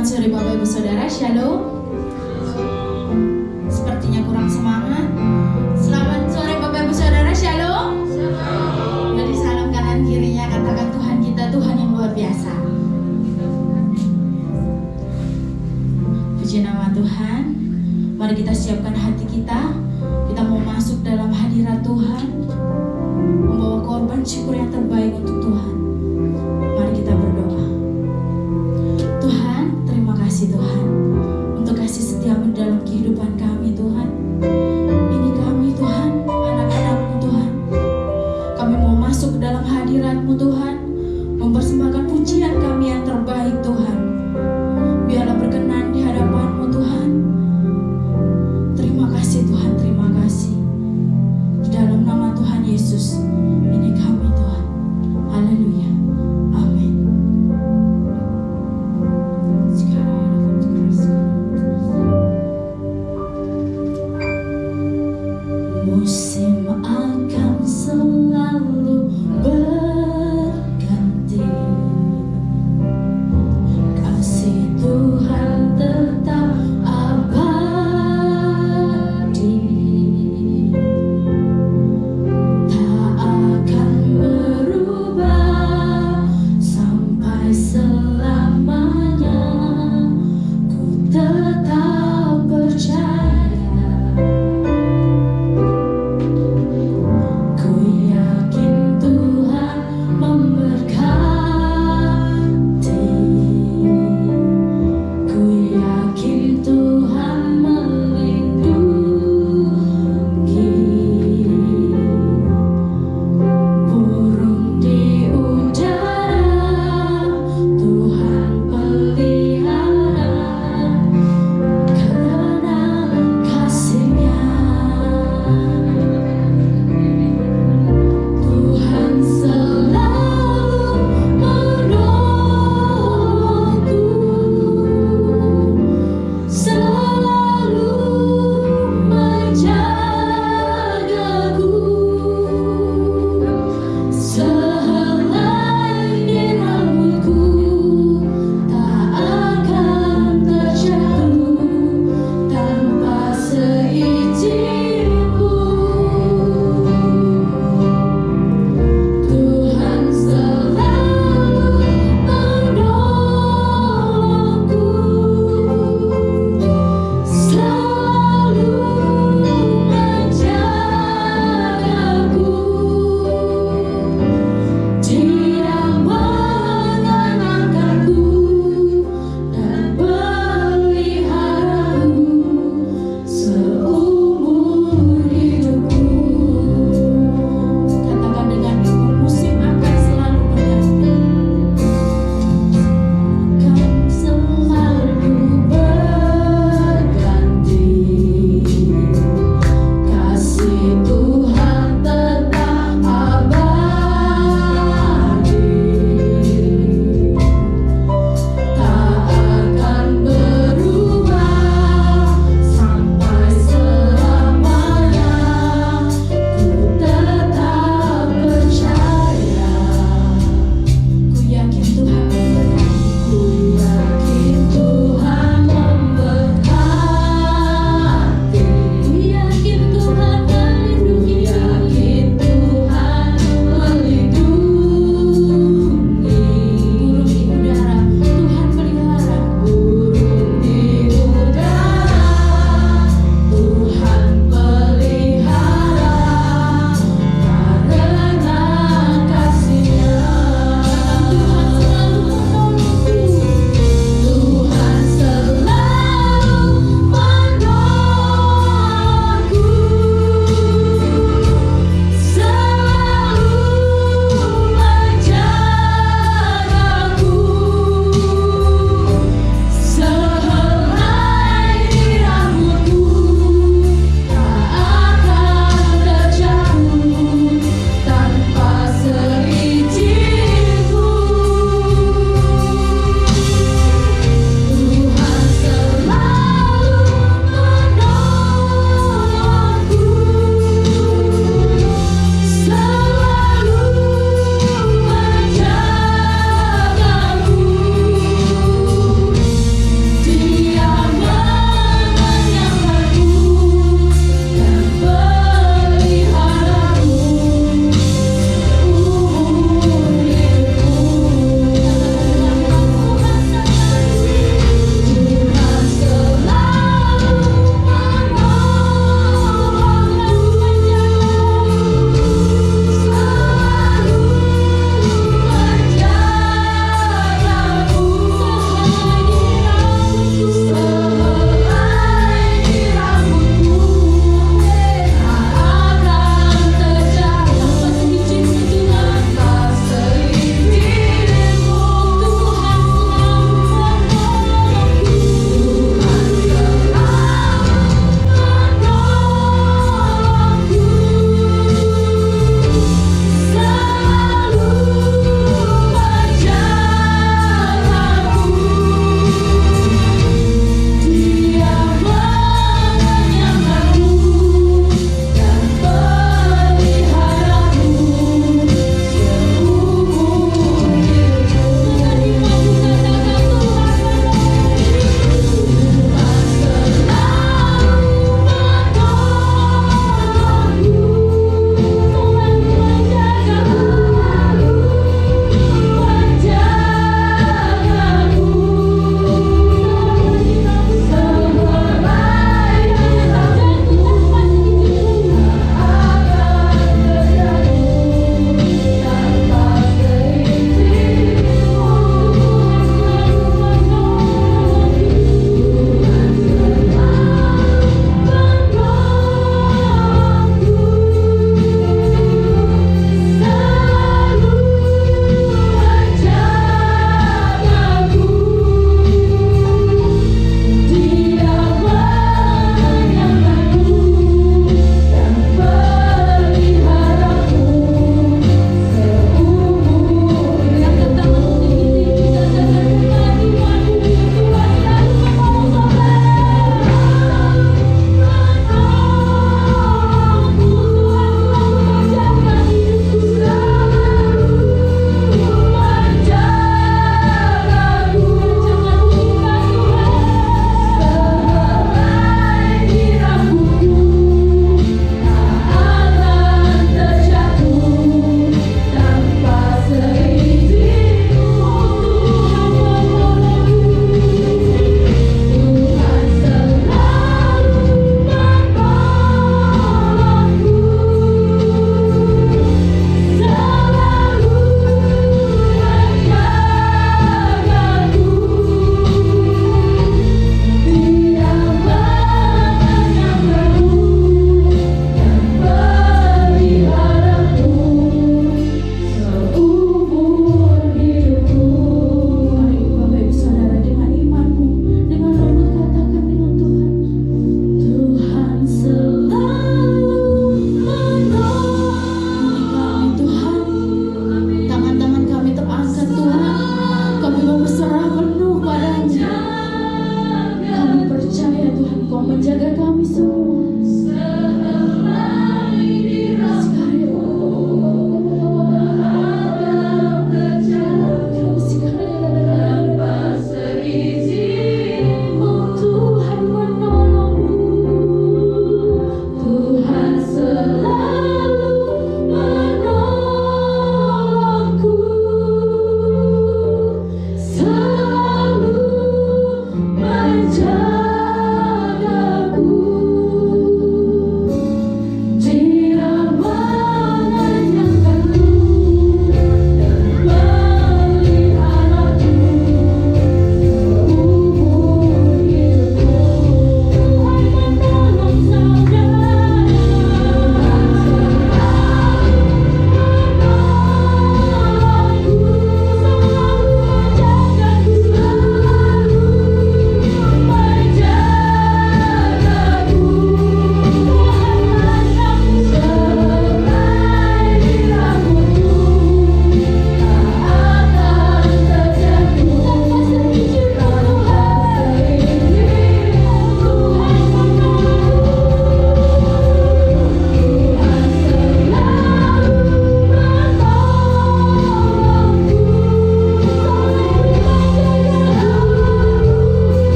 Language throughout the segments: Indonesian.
Selamat sore Bapak Ibu Saudara, Shalom. Sepertinya kurang semangat. Selamat sore Bapak Ibu Saudara, Shalom. Dari salam kanan kirinya katakan Tuhan kita, Tuhan yang luar biasa. Puji nama Tuhan. Mari kita siapkan hati kita. Kita mau masuk dalam hadirat Tuhan, membawa korban syukur yang terbaik untuk Tuhan. Mari kita berdoa. Tuhan, terima kasih Tuhan untuk kasih setiamu dalam kehidupan kami Tuhan. Ini kami Tuhan, anak-anak-Mu Tuhan. Kami mau masuk ke dalam hadirat-Mu Tuhan, mempersembahkan pujian kami yang terbaik Tuhan. Biarlah berkenan di hadapan-Mu Tuhan. Terima kasih Tuhan, terima kasih. Di dalam nama Tuhan Yesus, ini kami Tuhan. Haleluya. Amin. Musim akan selalu berganti,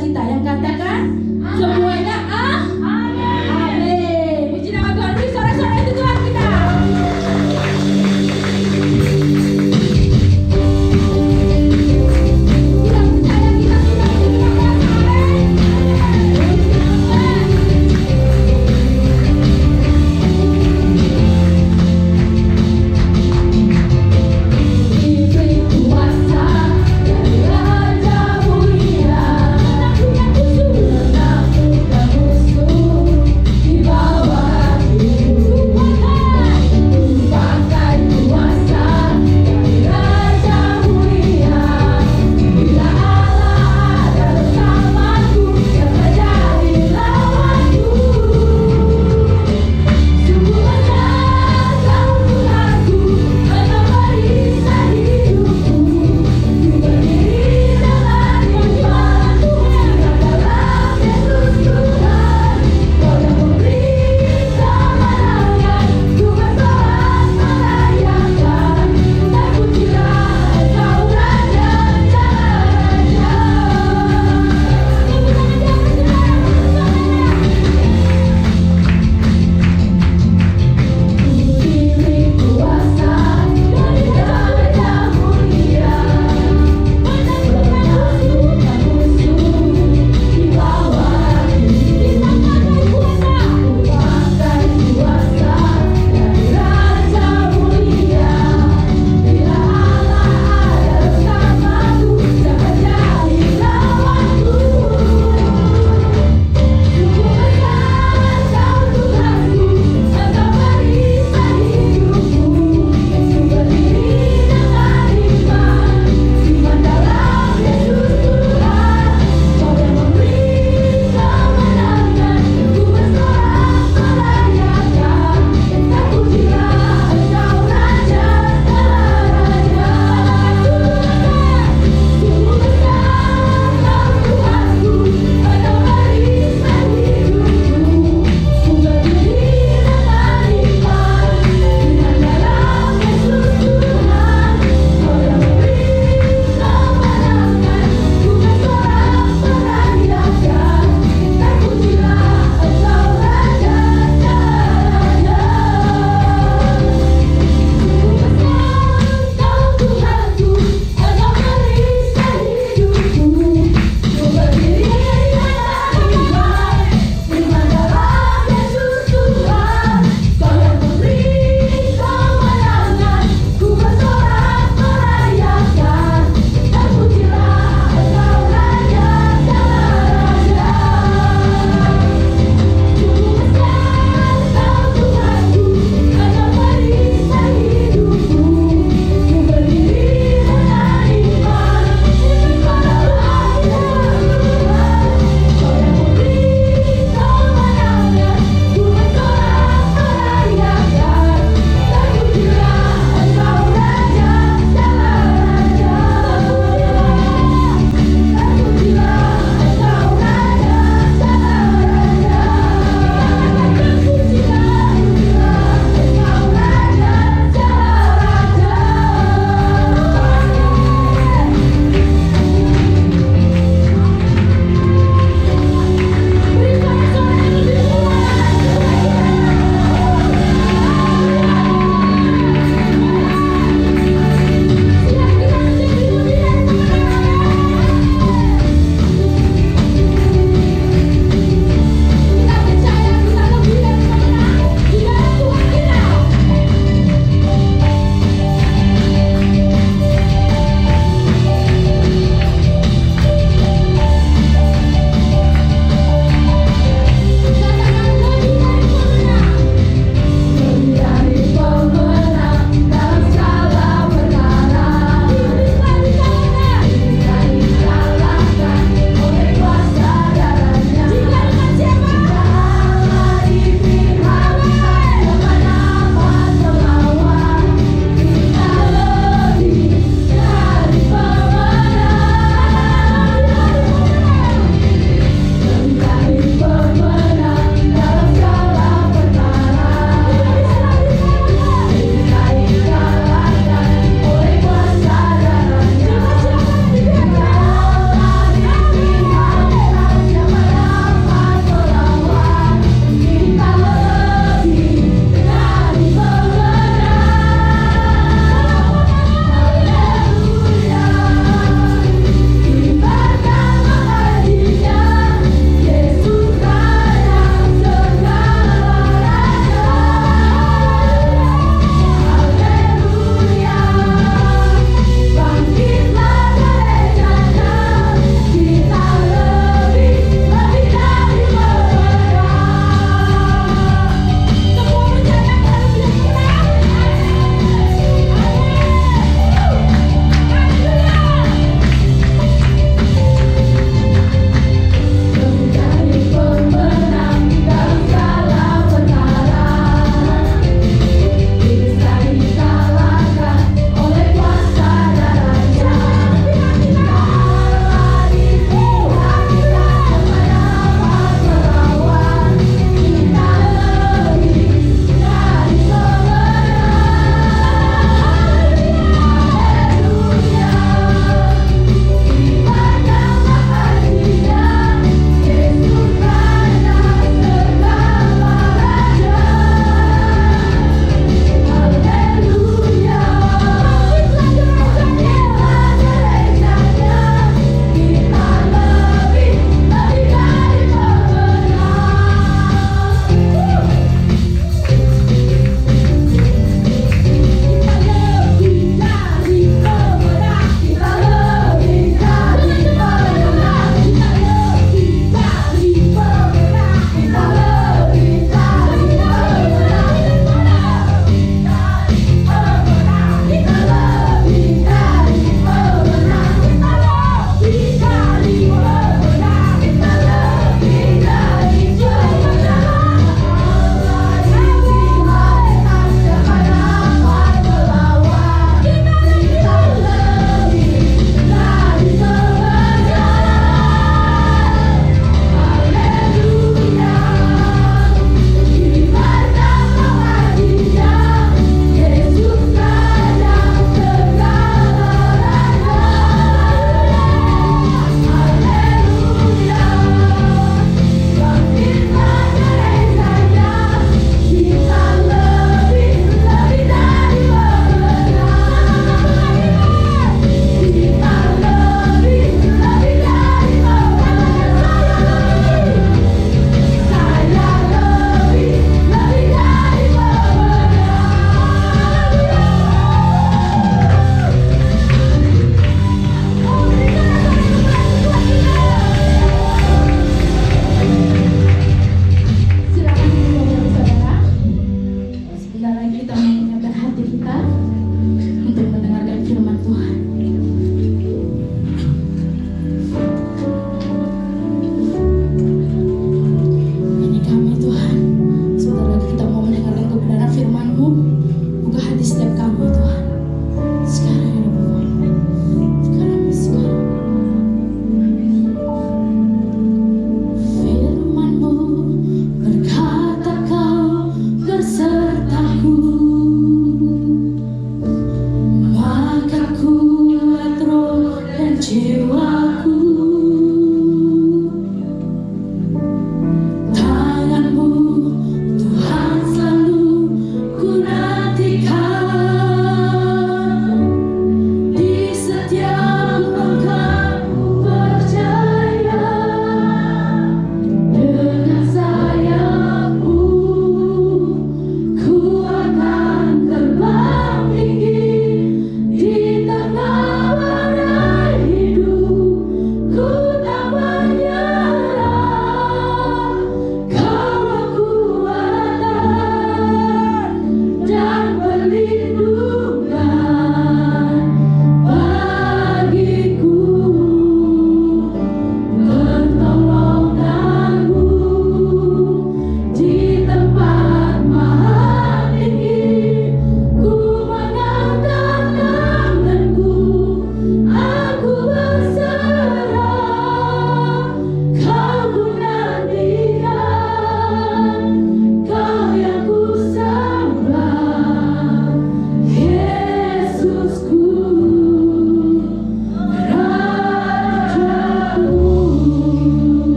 sukacita. Yang katakan semuanya amin. Puji nama Tuhan. Beri sorak-sorak itu Tuhan kita. Kita percaya kita sudah diterima kasih. Diberi kuasa dari Raja Mulia, anakku yang khusus, anakku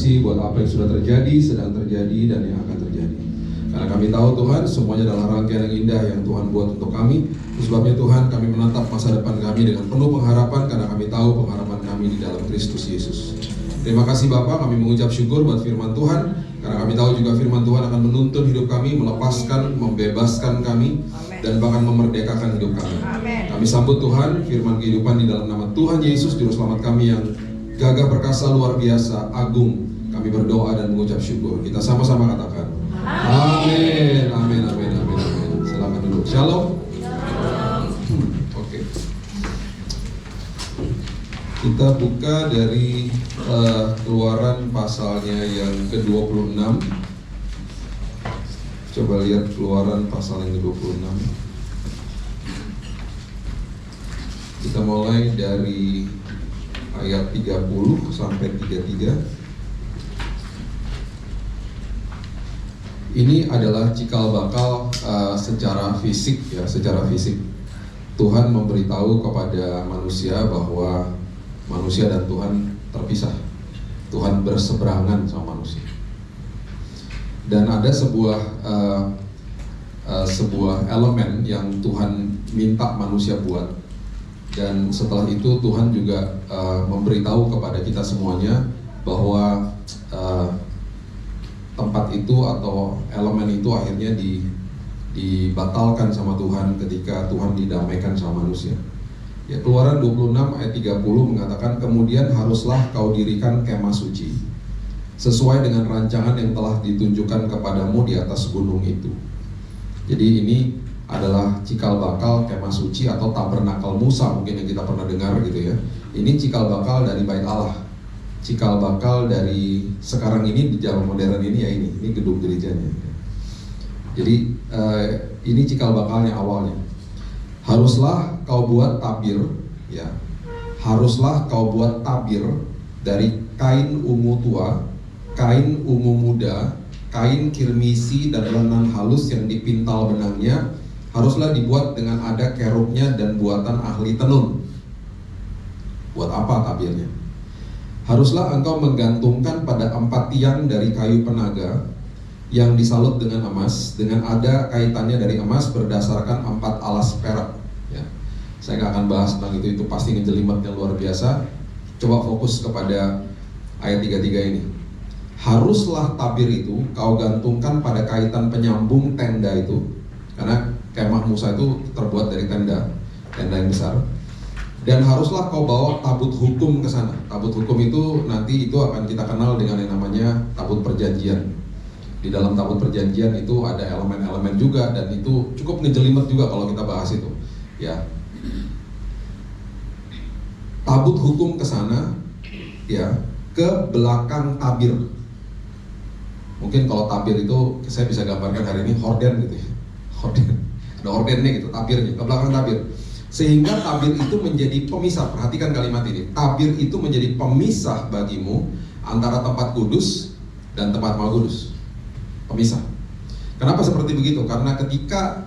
kasih buat apa yang sudah terjadi, sedang terjadi, dan yang akan terjadi. Karena kami tahu Tuhan, semuanya adalah rangkaian yang indah yang Tuhan buat untuk kami. Sebabnya Tuhan, kami menatap masa depan kami dengan penuh pengharapan, karena kami tahu pengharapan kami di dalam Kristus Yesus. Terima kasih Bapa, kami mengucap syukur buat firman Tuhan, karena kami tahu juga firman Tuhan akan menuntun hidup kami, melepaskan, membebaskan kami, dan bahkan memerdekakan hidup kami. Kami sambut Tuhan, firman kehidupan di dalam nama Tuhan Yesus, Juru Selamat kami yang gagah perkasa, luar biasa, agung. Kami berdoa dan mengucap syukur. Kita sama-sama katakan amin, amin, amin, amin, amin. Silakan duduk. Shalom. Oke. Kita buka dari Keluaran pasalnya yang ke-26. Coba lihat Keluaran pasal yang ke-26. Kita mulai dari ayat 30 sampai 33. Ini adalah cikal bakal secara fisik ya, secara fisik. Tuhan memberitahu kepada manusia bahwa manusia dan Tuhan terpisah. Tuhan berseberangan sama manusia. Dan ada sebuah elemen yang Tuhan minta manusia buat. Dan setelah itu Tuhan juga memberitahu kepada kita semuanya bahwa tempat itu atau elemen itu akhirnya dibatalkan sama Tuhan ketika Tuhan didamaikan sama manusia. Ya, Keluaran 26 ayat 30 mengatakan, kemudian haruslah kau dirikan kemah suci sesuai dengan rancangan yang telah ditunjukkan kepadamu di atas gunung itu. Jadi ini adalah cikal bakal kemah suci atau tabernakel Musa, mungkin yang kita pernah dengar gitu ya. Ini cikal bakal dari bait Allah. Cikal bakal dari sekarang ini di zaman modern ini ya ini gedung gerejanya. Jadi ini cikal bakalnya awalnya. Haruslah kau buat tabir, ya. Haruslah kau buat tabir dari kain ungu tua, kain ungu muda, kain kirmisi dan lenan halus yang dipintal benangnya. Haruslah dibuat dengan ada kerubnya dan buatan ahli tenun. Buat apa tabirnya? Haruslah engkau menggantungkan pada 4 tiang dari kayu penaga yang disalut dengan emas, dengan ada kaitannya dari emas berdasarkan 4 alas perak. Ya. Saya nggak akan bahas tentang itu pasti ngejelimetnya luar biasa. Coba fokus kepada ayat 33 ini. Haruslah tabir itu kau gantungkan pada kaitan penyambung tenda itu, karena kemah Musa itu terbuat dari tenda yang besar. Dan haruslah kau bawa tabut hukum ke sana. Tabut hukum itu nanti itu akan kita kenal dengan yang namanya tabut perjanjian. Di dalam tabut perjanjian itu ada elemen-elemen juga, dan itu cukup ngejelimet juga kalau kita bahas itu. Ya, tabut hukum ke sana, ya, ke belakang tabir. Mungkin kalau tabir itu saya bisa gambarkan hari ini horden gitu ya. Horden, ada hordennya gitu, tabirnya ke belakang tabir. Sehingga tabir itu menjadi pemisah. Perhatikan kalimat ini. Tabir itu menjadi pemisah bagimu antara tempat kudus dan tempat maha kudus. Pemisah. Kenapa seperti begitu? Karena ketika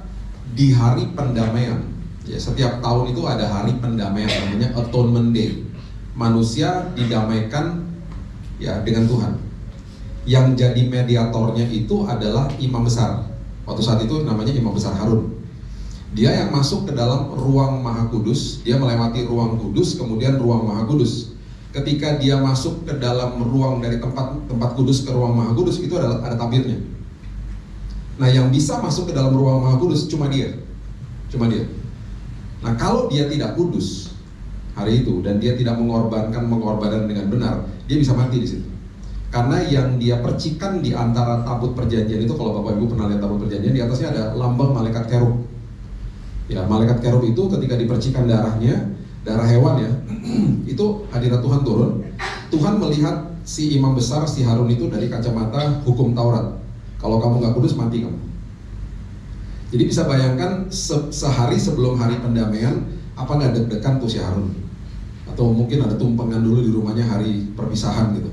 di hari pendamaian, ya, setiap tahun itu ada hari pendamaian namanya Atonement Day. Manusia didamaikan ya dengan Tuhan. Yang jadi mediatornya itu adalah imam besar. Waktu saat itu namanya imam besar Harun. Dia yang masuk ke dalam ruang maha kudus, dia melewati ruang kudus, kemudian ruang maha kudus. Ketika dia masuk ke dalam ruang dari tempat kudus ke ruang maha kudus, itu ada tabirnya. Nah, yang bisa masuk ke dalam ruang maha kudus cuma dia. Nah, kalau dia tidak kudus hari itu dan dia tidak mengorbankan dengan benar, dia bisa mati di situ. Karena yang dia percikan di antara tabut perjanjian itu, kalau Bapak Ibu pernah lihat tabut perjanjian, di atasnya ada lambang malaikat kerub. Ya, malaikat kerub itu ketika dipercikan darahnya, darah hewan ya, itu hadirat Tuhan turun. Tuhan melihat si imam besar, si Harun itu dari kacamata hukum Taurat. Kalau kamu nggak kudus, mati kamu. Jadi bisa bayangkan sehari sebelum hari pendamaian, apa nggak deg-degan tuh si Harun? Atau mungkin ada tumpengan dulu di rumahnya hari perpisahan gitu.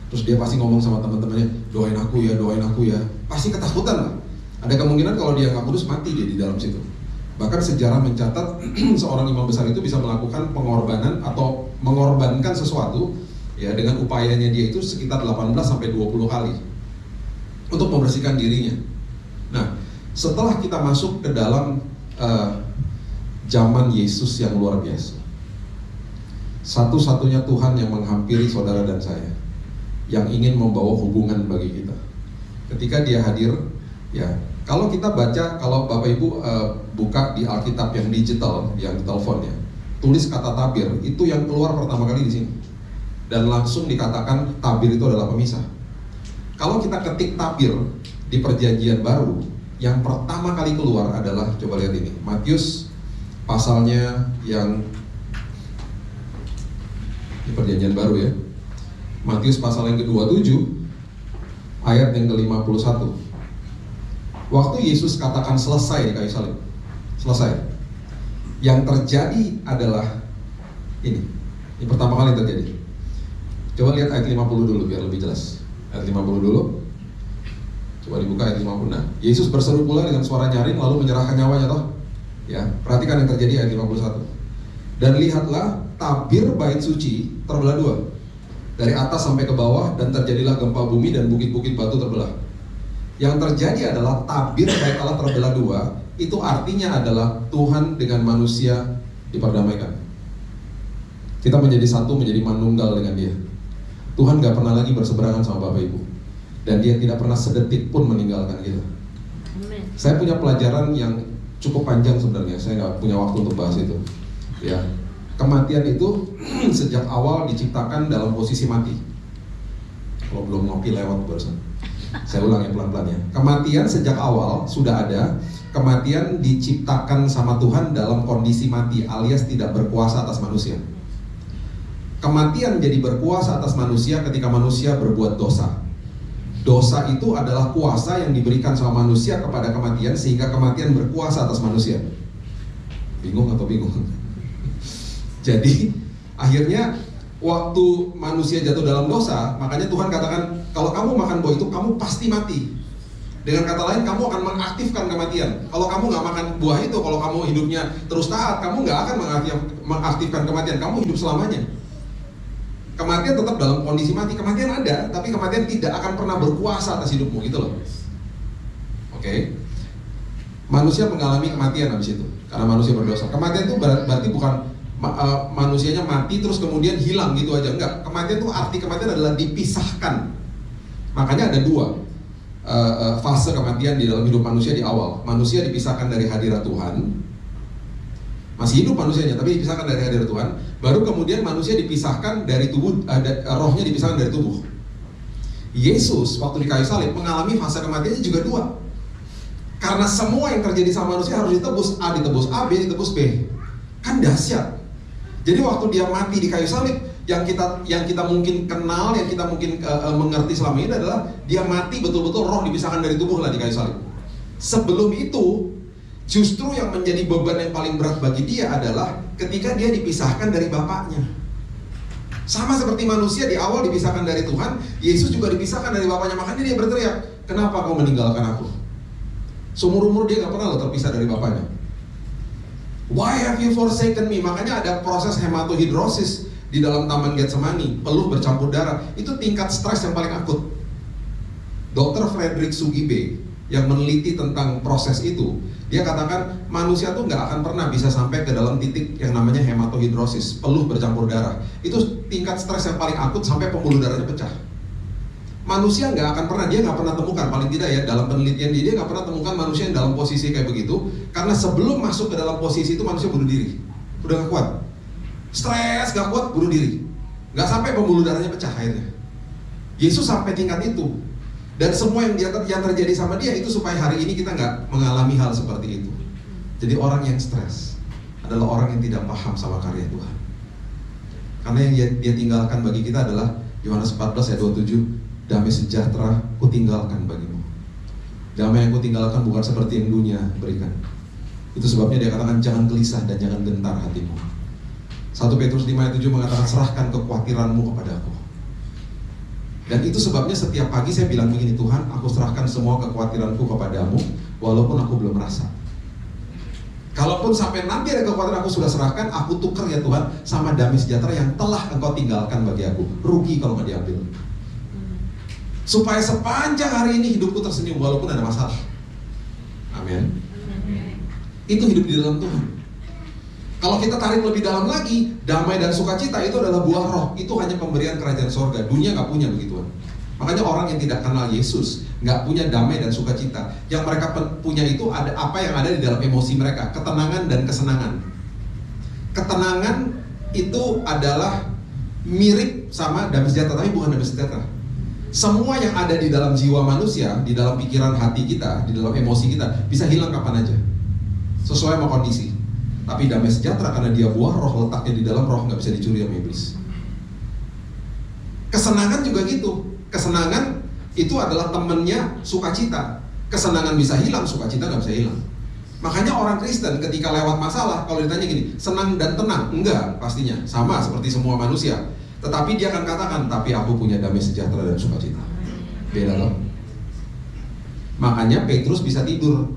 Terus dia pasti ngomong sama teman-temannya, doain aku ya. Pasti ketakutan lah. Ada kemungkinan kalau dia nggak kudus, mati dia di dalam situ. Bahkan sejarah mencatat seorang imam besar itu bisa melakukan pengorbanan atau mengorbankan sesuatu Ya, dengan upayanya dia itu sekitar 18 sampai 20 kali untuk membersihkan dirinya. Nah, setelah kita masuk ke dalam zaman Yesus yang luar biasa, satu-satunya Tuhan yang menghampiri saudara dan saya, yang ingin membawa hubungan bagi kita. Ketika dia hadir, ya, kalau kita baca, kalau Bapak Ibu buka di Alkitab yang digital, yang di teleponnya, tulis kata tabir, itu yang keluar pertama kali di sini. Dan langsung dikatakan tabir itu adalah pemisah. Kalau kita ketik tabir di Perjanjian Baru, yang pertama kali keluar adalah, coba lihat ini, Matius pasalnya yang di Perjanjian Baru ya, Matius pasal yang ke-27 ayat yang ke-51. Waktu Yesus katakan selesai di kayu salib, selesai, yang terjadi adalah ini pertama kali terjadi. Coba lihat ayat 50 dulu biar lebih jelas. Ayat 50 dulu. Coba dibuka ayat 50. Nah, Yesus berseru pula dengan suara nyaring lalu menyerahkan nyawanya toh. Ya, perhatikan yang terjadi ayat 51. Dan lihatlah tabir bait suci terbelah dua, dari atas sampai ke bawah, dan terjadilah gempa bumi dan bukit-bukit batu terbelah. Yang terjadi adalah tabir bait Allah terbelah dua, itu artinya adalah Tuhan dengan manusia diperdamaikan. Kita menjadi satu, menjadi manunggal dengan Dia. Tuhan gak pernah lagi berseberangan sama Bapak Ibu, dan Dia tidak pernah sedetik pun meninggalkan kita. Amen. Saya punya pelajaran yang cukup panjang sebenarnya, saya gak punya waktu untuk bahas itu. Ya, kematian itu sejak awal diciptakan dalam posisi mati. Kalau belum ngopi lewat barusan. Saya ulang ya pelan-pelan ya. Kematian sejak awal sudah ada. Kematian diciptakan sama Tuhan dalam kondisi mati, alias tidak berkuasa atas manusia. Kematian jadi berkuasa atas manusia ketika manusia berbuat dosa. Dosa itu adalah kuasa yang diberikan sama manusia kepada kematian, sehingga kematian berkuasa atas manusia. Bingung atau bingung? Jadi akhirnya waktu manusia jatuh dalam dosa, makanya Tuhan katakan, kalau kamu makan buah itu kamu pasti mati. Dengan kata lain, kamu akan mengaktifkan kematian. Kalau kamu nggak makan buah itu, kalau kamu hidupnya terus taat, kamu nggak akan mengaktifkan kematian. Kamu hidup selamanya. Kematian tetap dalam kondisi mati. Kematian ada, tapi kematian tidak akan pernah berkuasa atas hidupmu, gitu loh. Oke. Manusia mengalami kematian habis itu, karena manusia berdosa. Kematian itu berarti bukan manusianya mati terus kemudian hilang gitu aja, enggak. Kematian itu, arti kematian adalah dipisahkan. Makanya ada dua fase kematian di dalam hidup manusia di awal. Manusia dipisahkan dari hadirat Tuhan, masih hidup manusianya tapi dipisahkan dari hadirat Tuhan. Baru kemudian manusia dipisahkan dari tubuh, rohnya dipisahkan dari tubuh. Yesus waktu di kayu salib mengalami fase kematiannya juga dua, karena semua yang terjadi sama manusia harus ditebus. A ditebus A, B ditebus B. Kan dahsyat. Jadi waktu dia mati di kayu salib, yang kita mungkin kenal, yang kita mungkin mengerti selama ini adalah dia mati betul-betul, roh dipisahkan dari tubuh lah di kayu salib. Sebelum itu, justru yang menjadi beban yang paling berat bagi dia adalah ketika dia dipisahkan dari Bapaknya. Sama seperti manusia di awal dipisahkan dari Tuhan, Yesus juga dipisahkan dari Bapaknya. Makanya dia berteriak, kenapa kau meninggalkan aku? Seumur-umur dia gak pernah terpisah dari Bapaknya. Why have you forsaken me? Makanya ada proses hematohidrosis di dalam Taman Getsemani, peluh bercampur darah. Itu tingkat stres yang paling akut. Dr. Frederick Sugibe yang meneliti tentang proses itu, dia katakan manusia tuh nggak akan pernah bisa sampai ke dalam titik yang namanya hematohidrosis, peluh bercampur darah. Itu tingkat stres yang paling akut sampai pembuluh darahnya pecah. Manusia nggak akan pernah, dia nggak pernah temukan, paling tidak ya dalam penelitian dia nggak pernah temukan manusia yang dalam posisi kayak begitu, karena sebelum masuk ke dalam posisi itu manusia bunuh diri, udah nggak kuat, stres nggak kuat, bunuh diri, nggak sampai pembuluh darahnya pecah akhirnya. Yesus sampai tingkat itu, dan semua yang terjadi sama dia itu supaya hari ini kita nggak mengalami hal seperti itu. Jadi orang yang stres adalah orang yang tidak paham sama karya Tuhan, karena yang dia tinggalkan bagi kita adalah Yohanes 14 ayat 27. Damai sejahtera kutinggalkan bagimu. Damai yang kutinggalkan bukan seperti yang dunia berikan. Itu sebabnya dia katakan jangan gelisah dan jangan gentar hatimu. 1 Petrus 5 ayat 7 mengatakan serahkan kekhawatiranmu kepada aku. Dan itu sebabnya setiap pagi saya bilang begini, Tuhan aku serahkan semua kekhawatiranku kepadamu walaupun aku belum merasa. Kalaupun sampai nanti ada kekuatan aku sudah serahkan, aku tukar ya Tuhan sama damai sejahtera yang telah Engkau tinggalkan bagi aku. Rugi kalau nggak diambil. Supaya sepanjang hari ini hidupku tersenyum walaupun ada masalah. Amin. Itu hidup di dalam Tuhan. Kalau kita tarik lebih dalam lagi, damai dan sukacita itu adalah buah roh. Itu hanya pemberian kerajaan sorga. Dunia nggak punya begituan. Makanya orang yang tidak kenal Yesus nggak punya damai dan sukacita. Yang mereka punya itu ada apa yang ada di dalam emosi mereka, ketenangan dan kesenangan. Ketenangan itu adalah mirip sama damai sejahtera, tapi bukan damai sejahtera. Semua yang ada di dalam jiwa manusia, di dalam pikiran hati kita, di dalam emosi kita bisa hilang kapan aja, sesuai sama kondisi. Tapi damai sejahtera karena dia buah roh, letaknya di dalam roh, nggak bisa dicuri sama iblis. Kesenangan juga gitu. Kesenangan itu adalah temennya sukacita. Kesenangan bisa hilang, sukacita nggak bisa hilang. Makanya orang Kristen ketika lewat masalah, kalau ditanya gini, senang dan tenang? Enggak, pastinya sama seperti semua manusia. Tetapi dia akan katakan, tapi aku punya damai sejahtera dan sukacita. Beda loh. Makanya Petrus bisa tidur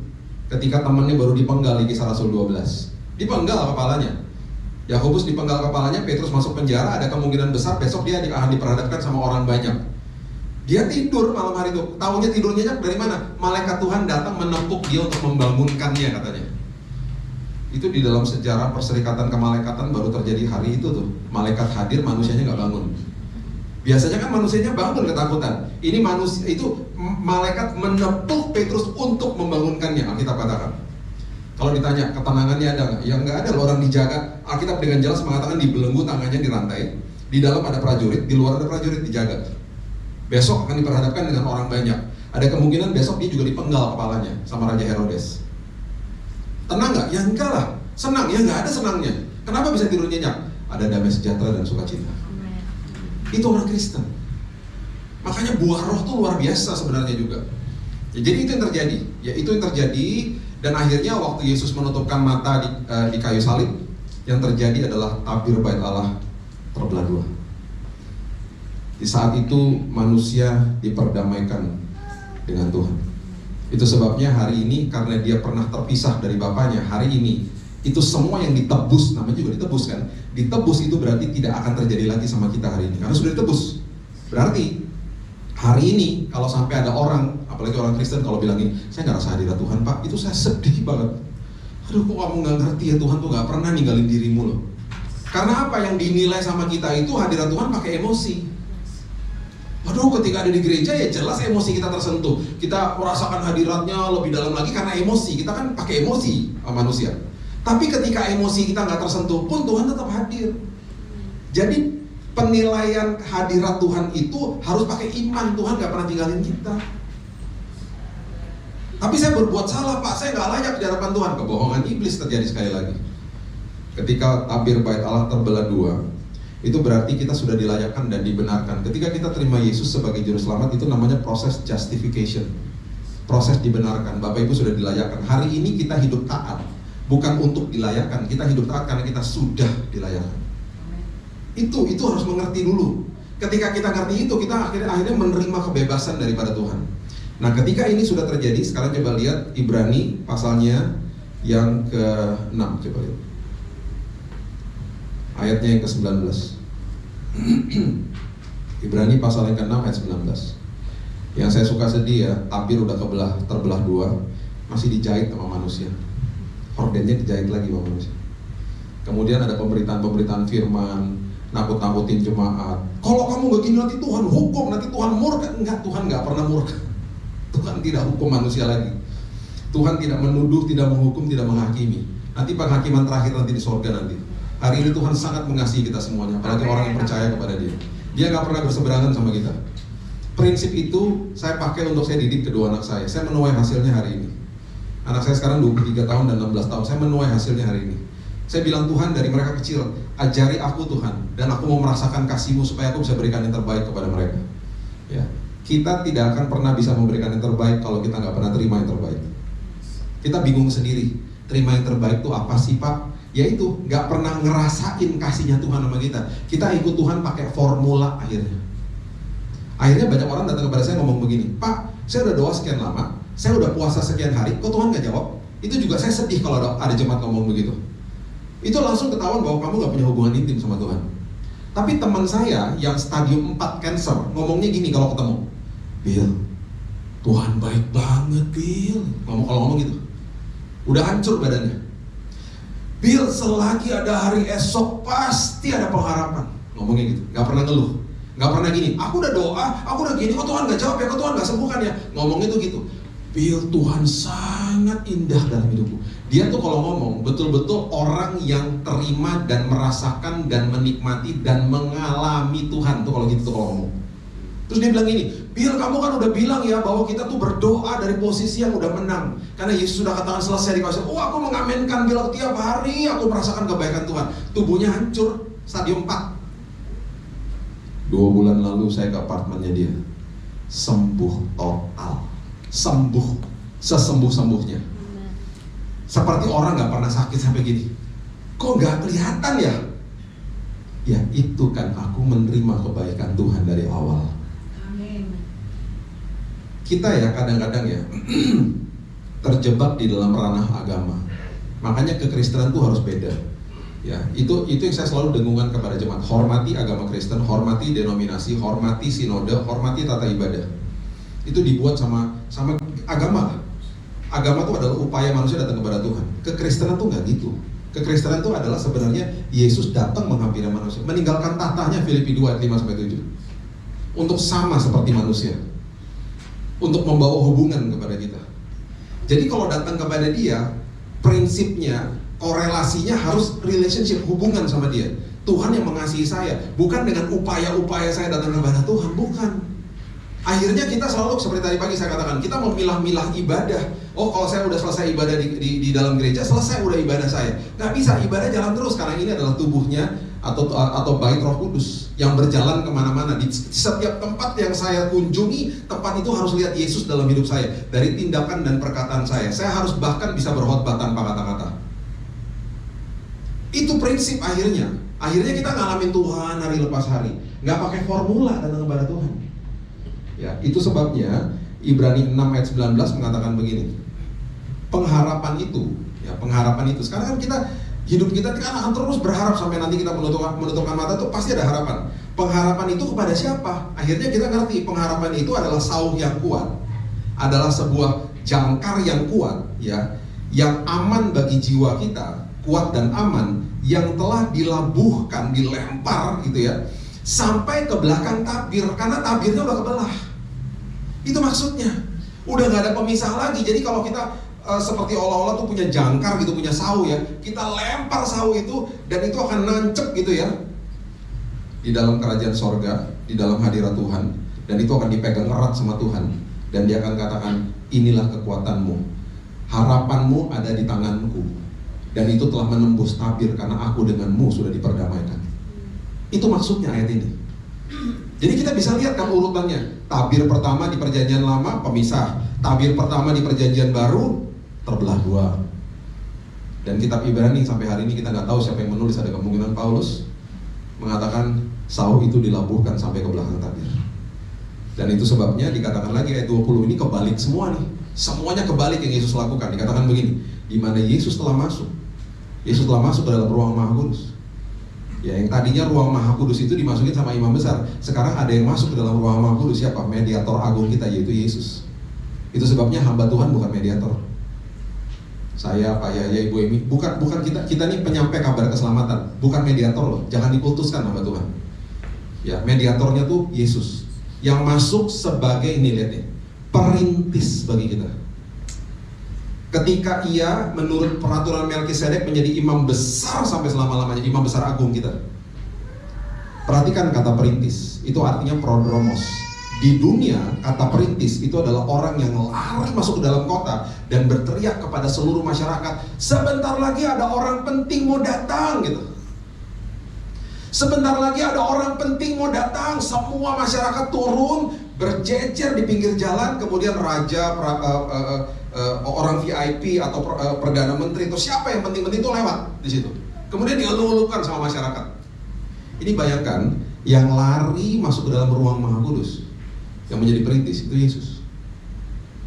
ketika temannya baru dipenggal di Kisah Rasul 12. Dipenggal kepalanya. Yakobus dipenggal kepalanya, Petrus masuk penjara, ada kemungkinan besar besok dia akan diperhadapkan sama orang banyak. Dia tidur malam hari itu. Tahunya tidurnya dari mana? Malaikat Tuhan datang menepuk dia untuk membangunkannya katanya. Itu di dalam sejarah perserikatan kemalaikatan baru terjadi hari itu tuh. Malaikat hadir, manusianya nggak bangun. Biasanya kan manusianya bangun ketakutan. Ini manusia itu malaikat menepuk Petrus untuk membangunkannya. Alkitab katakan. Kalau ditanya ketenangannya ada nggak? Ya nggak ada. Orang dijaga. Alkitab dengan jelas mengatakan dibelenggu tangannya di rantai. Di dalam ada prajurit, di luar ada prajurit dijaga. Besok akan diperhadapkan dengan orang banyak. Ada kemungkinan besok dia juga dipenggal kepalanya sama Raja Herodes. Tenang nggak? Ya enggak lah. Senang? Ya nggak ada senangnya. Kenapa bisa tidur nyenyak? Ada damai sejahtera dan sukacita. Itu orang Kristen. Makanya buah roh tuh luar biasa sebenarnya juga. Ya, jadi itu yang terjadi. Ya itu yang terjadi. Dan akhirnya waktu Yesus menutupkan mata di kayu salib, yang terjadi adalah tabir bait Allah terbelah dua. Di saat itu manusia diperdamaikan dengan Tuhan. Itu sebabnya hari ini karena dia pernah terpisah dari Bapaknya, hari ini itu semua yang ditebus, namanya juga ditebus kan. Ditebus itu berarti tidak akan terjadi lagi sama kita hari ini, karena sudah ditebus. Berarti hari ini kalau sampai ada orang, apalagi orang Kristen kalau bilang ini, saya nggak rasa hadirat Tuhan Pak, itu saya sedih banget. Aduh kok kamu nggak ngerti ya, Tuhan tuh nggak pernah ninggalin dirimu loh. Karena apa yang dinilai sama kita itu hadirat Tuhan pakai emosi. Aduh ketika ada di gereja ya jelas emosi kita tersentuh. Kita merasakan hadiratnya lebih dalam lagi karena emosi. Kita kan pakai emosi manusia. Tapi ketika emosi kita nggak tersentuh pun Tuhan tetap hadir. Jadi penilaian hadirat Tuhan itu harus pakai iman. Tuhan nggak pernah tinggalin kita. Tapi saya berbuat salah Pak, saya nggak layak di hadapan Tuhan. Kebohongan iblis terjadi sekali lagi. Ketika tabir bait Allah terbelah dua, itu berarti kita sudah dilayakkan dan dibenarkan. Ketika kita terima Yesus sebagai juru selamat, itu namanya proses justification. Proses dibenarkan. Bapak Ibu sudah dilayakkan. Hari ini kita hidup taat, bukan untuk dilayakkan. Kita hidup taat karena kita sudah dilayakkan. Itu harus mengerti dulu. Ketika kita ngerti itu, kita akhirnya menerima kebebasan daripada Tuhan. Nah, ketika ini sudah terjadi, sekarang coba lihat Ibrani pasalnya yang ke-6, coba lihat. Ayatnya yang ke-19. Ibrani pasal yang ke-6 ayat 19. Yang saya suka sedih ya, tabir udah terbelah dua, masih dijahit sama manusia. Hordennya dijahit lagi sama manusia. Kemudian ada pemberitaan firman, nakut-nakutin jemaat. Kalau kamu gak gini nanti Tuhan hukum, nanti Tuhan murka. Enggak, Tuhan gak pernah murka. Tuhan tidak hukum manusia lagi. Tuhan tidak menuduh, tidak menghukum, tidak menghakimi. Nanti penghakiman terakhir nanti di surga nanti. Hari ini Tuhan sangat mengasihi kita semuanya, apalagi orang yang percaya kepada Dia. Dia gak pernah berseberangan sama kita. Prinsip itu saya pakai untuk saya didik kedua anak saya. Saya menuai hasilnya hari ini. Anak saya sekarang 23 tahun dan 16 tahun. Saya menuai hasilnya hari ini. Saya bilang, Tuhan, dari mereka kecil, ajari aku Tuhan, dan aku mau merasakan kasih-Mu supaya aku bisa berikan yang terbaik kepada mereka. Ya, kita tidak akan pernah bisa memberikan yang terbaik kalau kita nggak pernah terima yang terbaik. Kita bingung sendiri, terima yang terbaik itu apa sih Pak? Yaitu nggak pernah ngerasain kasihnya Tuhan sama kita. Kita ikut Tuhan pakai formula akhirnya. Akhirnya banyak orang datang kepada saya ngomong begini, Pak, saya udah doa sekian lama, saya udah puasa sekian hari, kok Tuhan nggak jawab? Itu juga saya sedih kalau ada jemaat ngomong begitu. Itu langsung ketahuan bahwa kamu gak punya hubungan intim sama Tuhan. Tapi teman saya yang stadium 4 cancer ngomongnya gini kalau ketemu, Bill, Tuhan baik banget Bill. Kalau ngomong gitu, udah hancur badannya. Bill, selagi ada hari esok pasti ada pengharapan. Ngomongnya gitu, gak pernah ngeluh, gak pernah gini, aku udah doa, aku udah gini, kok Tuhan gak jawab ya, kok Tuhan gak sembuhkan ya. Ngomongnya tuh gitu. Bill, Tuhan sangat indah dalam hidupku. Dia tuh kalau ngomong betul-betul orang yang terima dan merasakan dan menikmati dan mengalami Tuhan tuh kalau gitu tuh kalau ngomong. Terus dia bilang gini, Bill, kamu kan udah bilang ya bahwa kita tuh berdoa dari posisi yang udah menang. Karena Yesus sudah katakan selesai di kawasan. Oh, aku mengamenkan Bill tiap hari aku merasakan kebaikan Tuhan. Tubuhnya hancur, stadium 4. 2 bulan lalu saya ke apartemennya dia, sembuh total. Sembuh, sesembuh-sembuhnya. Seperti orang gak pernah sakit sampai gini. Kok gak kelihatan ya? Ya itu kan aku menerima kebaikan Tuhan dari awal. Amin. Kita ya kadang-kadang ya terjebak di dalam ranah agama. Makanya kekristenan tuh harus beda. Ya, itu yang saya selalu dengungkan kepada jemaat. Hormati agama Kristen, hormati denominasi, hormati sinode, hormati tata ibadah. Itu dibuat sama agama. Agama itu adalah upaya manusia datang kepada Tuhan. Kekristenan tuh nggak gitu. Kekristenan itu adalah sebenarnya Yesus datang menghampiri manusia, meninggalkan tahtanya, Filipi 2 ayat 5-7, untuk sama seperti manusia, untuk membawa hubungan kepada kita. Jadi kalau datang kepada Dia, prinsipnya, korelasinya harus relationship, hubungan sama Dia. Tuhan yang mengasihi saya, bukan dengan upaya-upaya saya datang kepada Tuhan, bukan. Akhirnya kita selalu seperti tadi pagi saya katakan, kita memilah-milah ibadah. Oh, kalau saya udah selesai ibadah di dalam gereja, selesai udah ibadah saya. Nggak bisa, ibadah jalan terus karena ini adalah tubuhnya atau bait Roh Kudus yang berjalan kemana-mana. Di setiap tempat yang saya kunjungi, tempat itu harus lihat Yesus dalam hidup saya. Dari tindakan dan perkataan saya harus bahkan bisa berkhotbah tanpa kata-kata. Itu prinsip akhirnya. Akhirnya kita ngalamin Tuhan hari lepas hari, nggak pakai formula datang kepada Tuhan. Ya, itu sebabnya Ibrani 6 ayat 19 mengatakan begini. Pengharapan itu. Sekarang kan hidup kita kan akan terus berharap sampai nanti kita menutupkan mata tuh pasti ada harapan. Pengharapan itu kepada siapa? Akhirnya kita ngerti pengharapan itu adalah sauh yang kuat, adalah sebuah jangkar yang kuat, ya, yang aman bagi jiwa kita, kuat dan aman, yang telah dilabuhkan, dilempar gitu ya, sampai ke belakang tabir, karena tabirnya udah kebelah. Itu maksudnya, udah gak ada pemisah lagi. Jadi kalau kita seperti olah-olah tuh punya jangkar gitu, punya sauh ya, kita lempar sauh itu dan itu akan nancep gitu ya di dalam kerajaan sorga, di dalam hadirat Tuhan, dan itu akan dipegang erat sama Tuhan, dan Dia akan katakan, inilah kekuatanmu, harapanmu ada di tanganku, dan itu telah menembus tabir karena aku denganmu sudah diperdamaikan. Itu maksudnya ayat ini. Jadi kita bisa lihat kan urutannya. Tabir pertama di perjanjian lama pemisah, tabir pertama di perjanjian baru terbelah dua. Dan kitab Ibrani sampai hari ini kita nggak tahu siapa yang menulis, ada kemungkinan Paulus mengatakan sauh itu dilabuhkan sampai ke belakang tabir. Dan itu sebabnya dikatakan lagi ayat 20 ini kebalik semua nih. Semuanya kebalik yang Yesus lakukan. Dikatakan begini, di mana Yesus telah masuk ke dalam ruang Maha Kudus. Ya, yang tadinya ruang Maha Kudus itu dimasukin sama imam besar, sekarang ada yang masuk ke dalam ruang Maha Kudus. Siapa? Mediator agung kita, yaitu Yesus. Itu sebabnya hamba Tuhan bukan mediator. Saya, Pak Yahya, Ibu Emi, bukan kita nih penyampai kabar keselamatan, bukan mediator loh. Jangan diputuskan hamba Tuhan. Ya, mediatornya tuh Yesus yang masuk sebagai ini, lihat nih, perintis bagi kita. Ketika Ia menurut peraturan Melkisedek menjadi imam besar sampai selama-lamanya, imam besar agung kita. Perhatikan kata perintis, itu artinya prodromos. Di dunia, kata perintis itu adalah orang yang lari masuk ke dalam kota dan berteriak kepada seluruh masyarakat, sebentar lagi ada orang penting mau datang gitu. Sebentar lagi ada orang penting mau datang. Semua masyarakat turun, berjejer di pinggir jalan. Kemudian raja, orang VIP atau perdana menteri itu siapa yang penting-penting itu lewat di situ. Kemudian dielulukan sama masyarakat. Ini bayangkan, yang lari masuk ke dalam ruang Maha Kudus, yang menjadi perintis itu Yesus.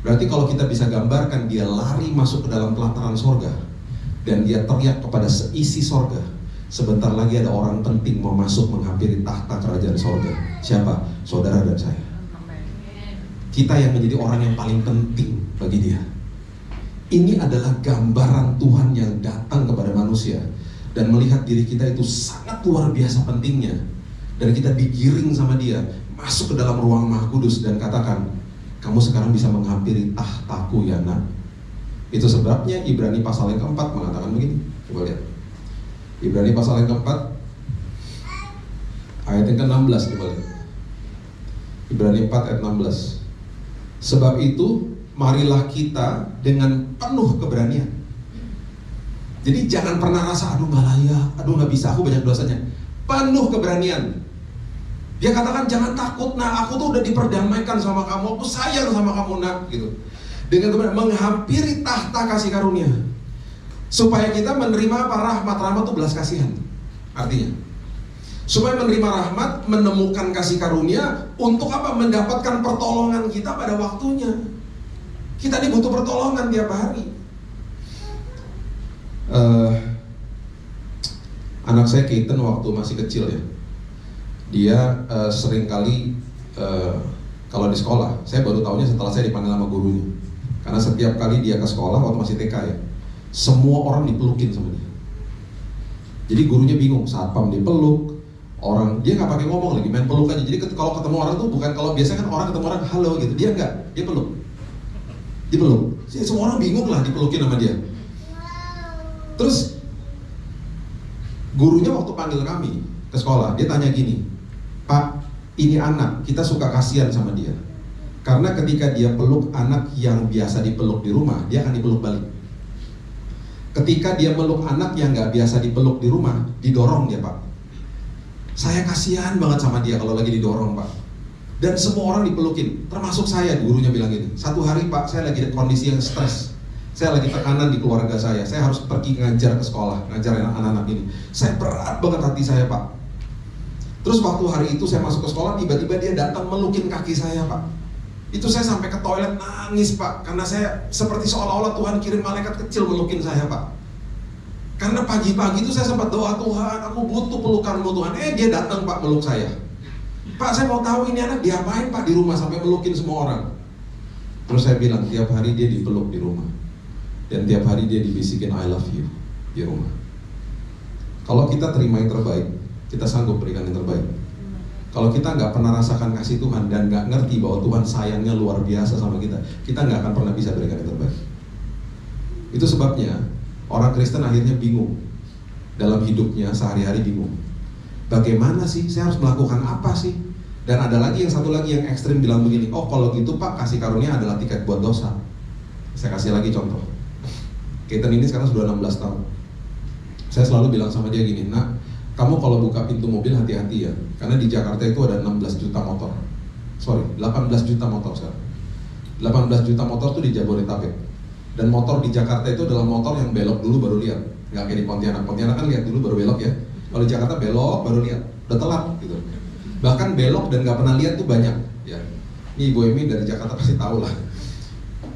Berarti kalau kita bisa gambarkan dia lari masuk ke dalam pelataran sorga dan dia teriak kepada seisi sorga, sebentar lagi ada orang penting mau masuk menghampiri tahta kerajaan sorga. Siapa? Saudara dan saya. Kita yang menjadi orang yang paling penting bagi dia. Ini adalah gambaran Tuhan yang datang kepada manusia dan melihat diri kita itu sangat luar biasa pentingnya, dan kita digiring sama dia masuk ke dalam ruang Maha Kudus dan katakan, kamu sekarang bisa menghampiri tahtaku ya nak. Itu sebabnya Ibrani pasal yang keempat mengatakan begini. Coba lihat Ibrani pasal yang keempat ayat yang ke-16. Coba lihat Ibrani 4 ayat 16. Sebab itu marilah kita dengan penuh keberanian. Jadi jangan pernah rasa aduh gak layak, aduh gak bisa, aku banyak dosanya. Penuh keberanian. Dia katakan jangan takut nak, aku tuh udah diperdamaikan sama kamu, aku sayang sama kamu nak, gitu. Dengan keberanian menghampiri tahta kasih karunia, supaya kita menerima apa? Rahmat itu belas kasihan. Artinya supaya menerima rahmat, menemukan kasih karunia. Untuk apa? Mendapatkan pertolongan kita pada waktunya. Kita ini butuh pertolongan tiap hari. Anak saya Keaton waktu masih kecil ya, dia seringkali kalau di sekolah, saya baru tahunya setelah saya dipanggil sama gurunya. Karena setiap kali dia ke sekolah waktu masih TK ya, semua orang dipelukin sama dia. Jadi gurunya bingung, satpam dipeluk, orang dia nggak pakai ngomong lagi, main peluk aja. Jadi kalau ketemu orang tuh bukan, kalau biasanya kan orang ketemu orang halo gitu, dia enggak, dia peluk, dipeluk. Jadi semua orang bingung lah dipelukin sama dia. Terus gurunya waktu panggil kami ke sekolah, dia tanya gini, Pak, ini anak, kita suka kasihan sama dia. Karena ketika dia peluk anak yang biasa dipeluk di rumah, dia akan dipeluk balik. Ketika dia meluk anak yang nggak biasa dipeluk di rumah, didorong dia Pak. Saya kasihan banget sama dia kalau lagi didorong Pak. Dan semua orang dipelukin, termasuk saya. Gurunya bilang gini, satu hari Pak, saya lagi di kondisi yang stres. Saya lagi tekanan di keluarga saya harus pergi ngajar ke sekolah, ngajar anak-anak ini. Saya berat banget hati saya Pak. Terus waktu hari itu saya masuk ke sekolah, tiba-tiba dia datang melukin kaki saya Pak. Itu saya sampai ke toilet nangis Pak, karena saya seperti seolah-olah Tuhan kirim malaikat kecil melukin saya Pak. Karena pagi-pagi itu saya sempat doa, Tuhan aku butuh pelukanmu Tuhan. Dia datang Pak meluk saya. Pak, saya mau tahu ini anak diapain Pak di rumah sampai melukin semua orang. Terus saya bilang, tiap hari dia dipeluk di rumah, dan tiap hari dia dibisikin I love you di rumah. Kalau kita terima yang terbaik, kita sanggup berikan yang terbaik. Kalau kita nggak pernah rasakan kasih Tuhan dan nggak ngerti bahwa Tuhan sayangnya luar biasa sama kita nggak akan pernah bisa berikan yang terbaik. Itu sebabnya orang Kristen akhirnya bingung dalam hidupnya sehari-hari, bingung. Bagaimana sih? Saya harus melakukan apa sih? Dan ada lagi yang satu lagi yang ekstrim bilang begini, oh kalau gitu Pak, kasih karunia adalah tiket buat dosa. Saya kasih lagi contoh. Keaton ini sekarang sudah 16 tahun. Saya selalu bilang sama dia gini, nak, kamu kalau buka pintu mobil hati-hati ya, karena di Jakarta itu ada 16 juta motor. 18 juta motor sekarang. 18 juta motor tuh di Jabodetabek. Dan motor di Jakarta itu adalah motor yang belok dulu baru lihat. Nggak kayak di Pontianak. Pontianak kan lihat dulu baru belok ya. Kalau di Jakarta belok baru lihat, udah telat gitu. Bahkan belok dan nggak pernah lihat tuh banyak ya. Ini Ibu Emi dari Jakarta pasti tahu lah.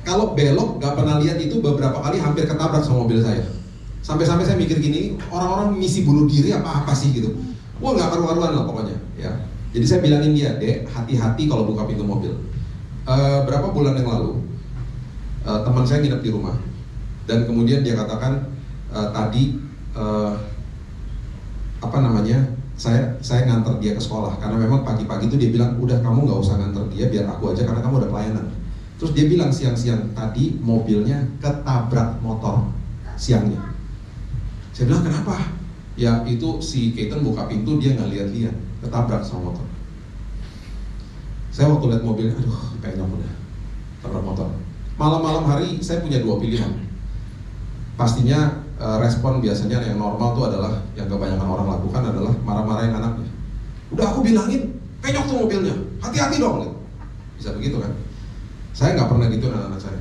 Kalau belok nggak pernah lihat itu beberapa kali hampir ketabrak sama mobil saya. Sampai-sampai saya mikir gini, orang-orang misi bunuh diri apa sih gitu. Wah nggak karu-karuan lah pokoknya ya. Jadi saya bilangin dia, Dek, hati-hati kalau buka pintu mobil. Berapa bulan yang lalu teman saya nginep di rumah, dan kemudian dia katakan tadi saya nganter dia ke sekolah, karena memang pagi-pagi itu dia bilang udah kamu nggak usah nganter dia, biar aku aja karena kamu udah pelayanan. Terus dia bilang siang-siang tadi mobilnya ketabrak motor siangnya. Saya bilang kenapa? Ya itu si Keaton buka pintu dia nggak lihat-lihat, ketabrak sama motor. Saya waktu lihat mobilnya, aduh penyok udah tabrak motor. Malam-malam hari saya punya dua pilihan. Pastinya respon biasanya yang normal tuh adalah, yang kebanyakan orang lakukan adalah marah-marahin anaknya. Udah aku bilangin, penyok tuh mobilnya, hati-hati dong gitu. Bisa begitu kan? Saya nggak pernah gitu anak-anak saya.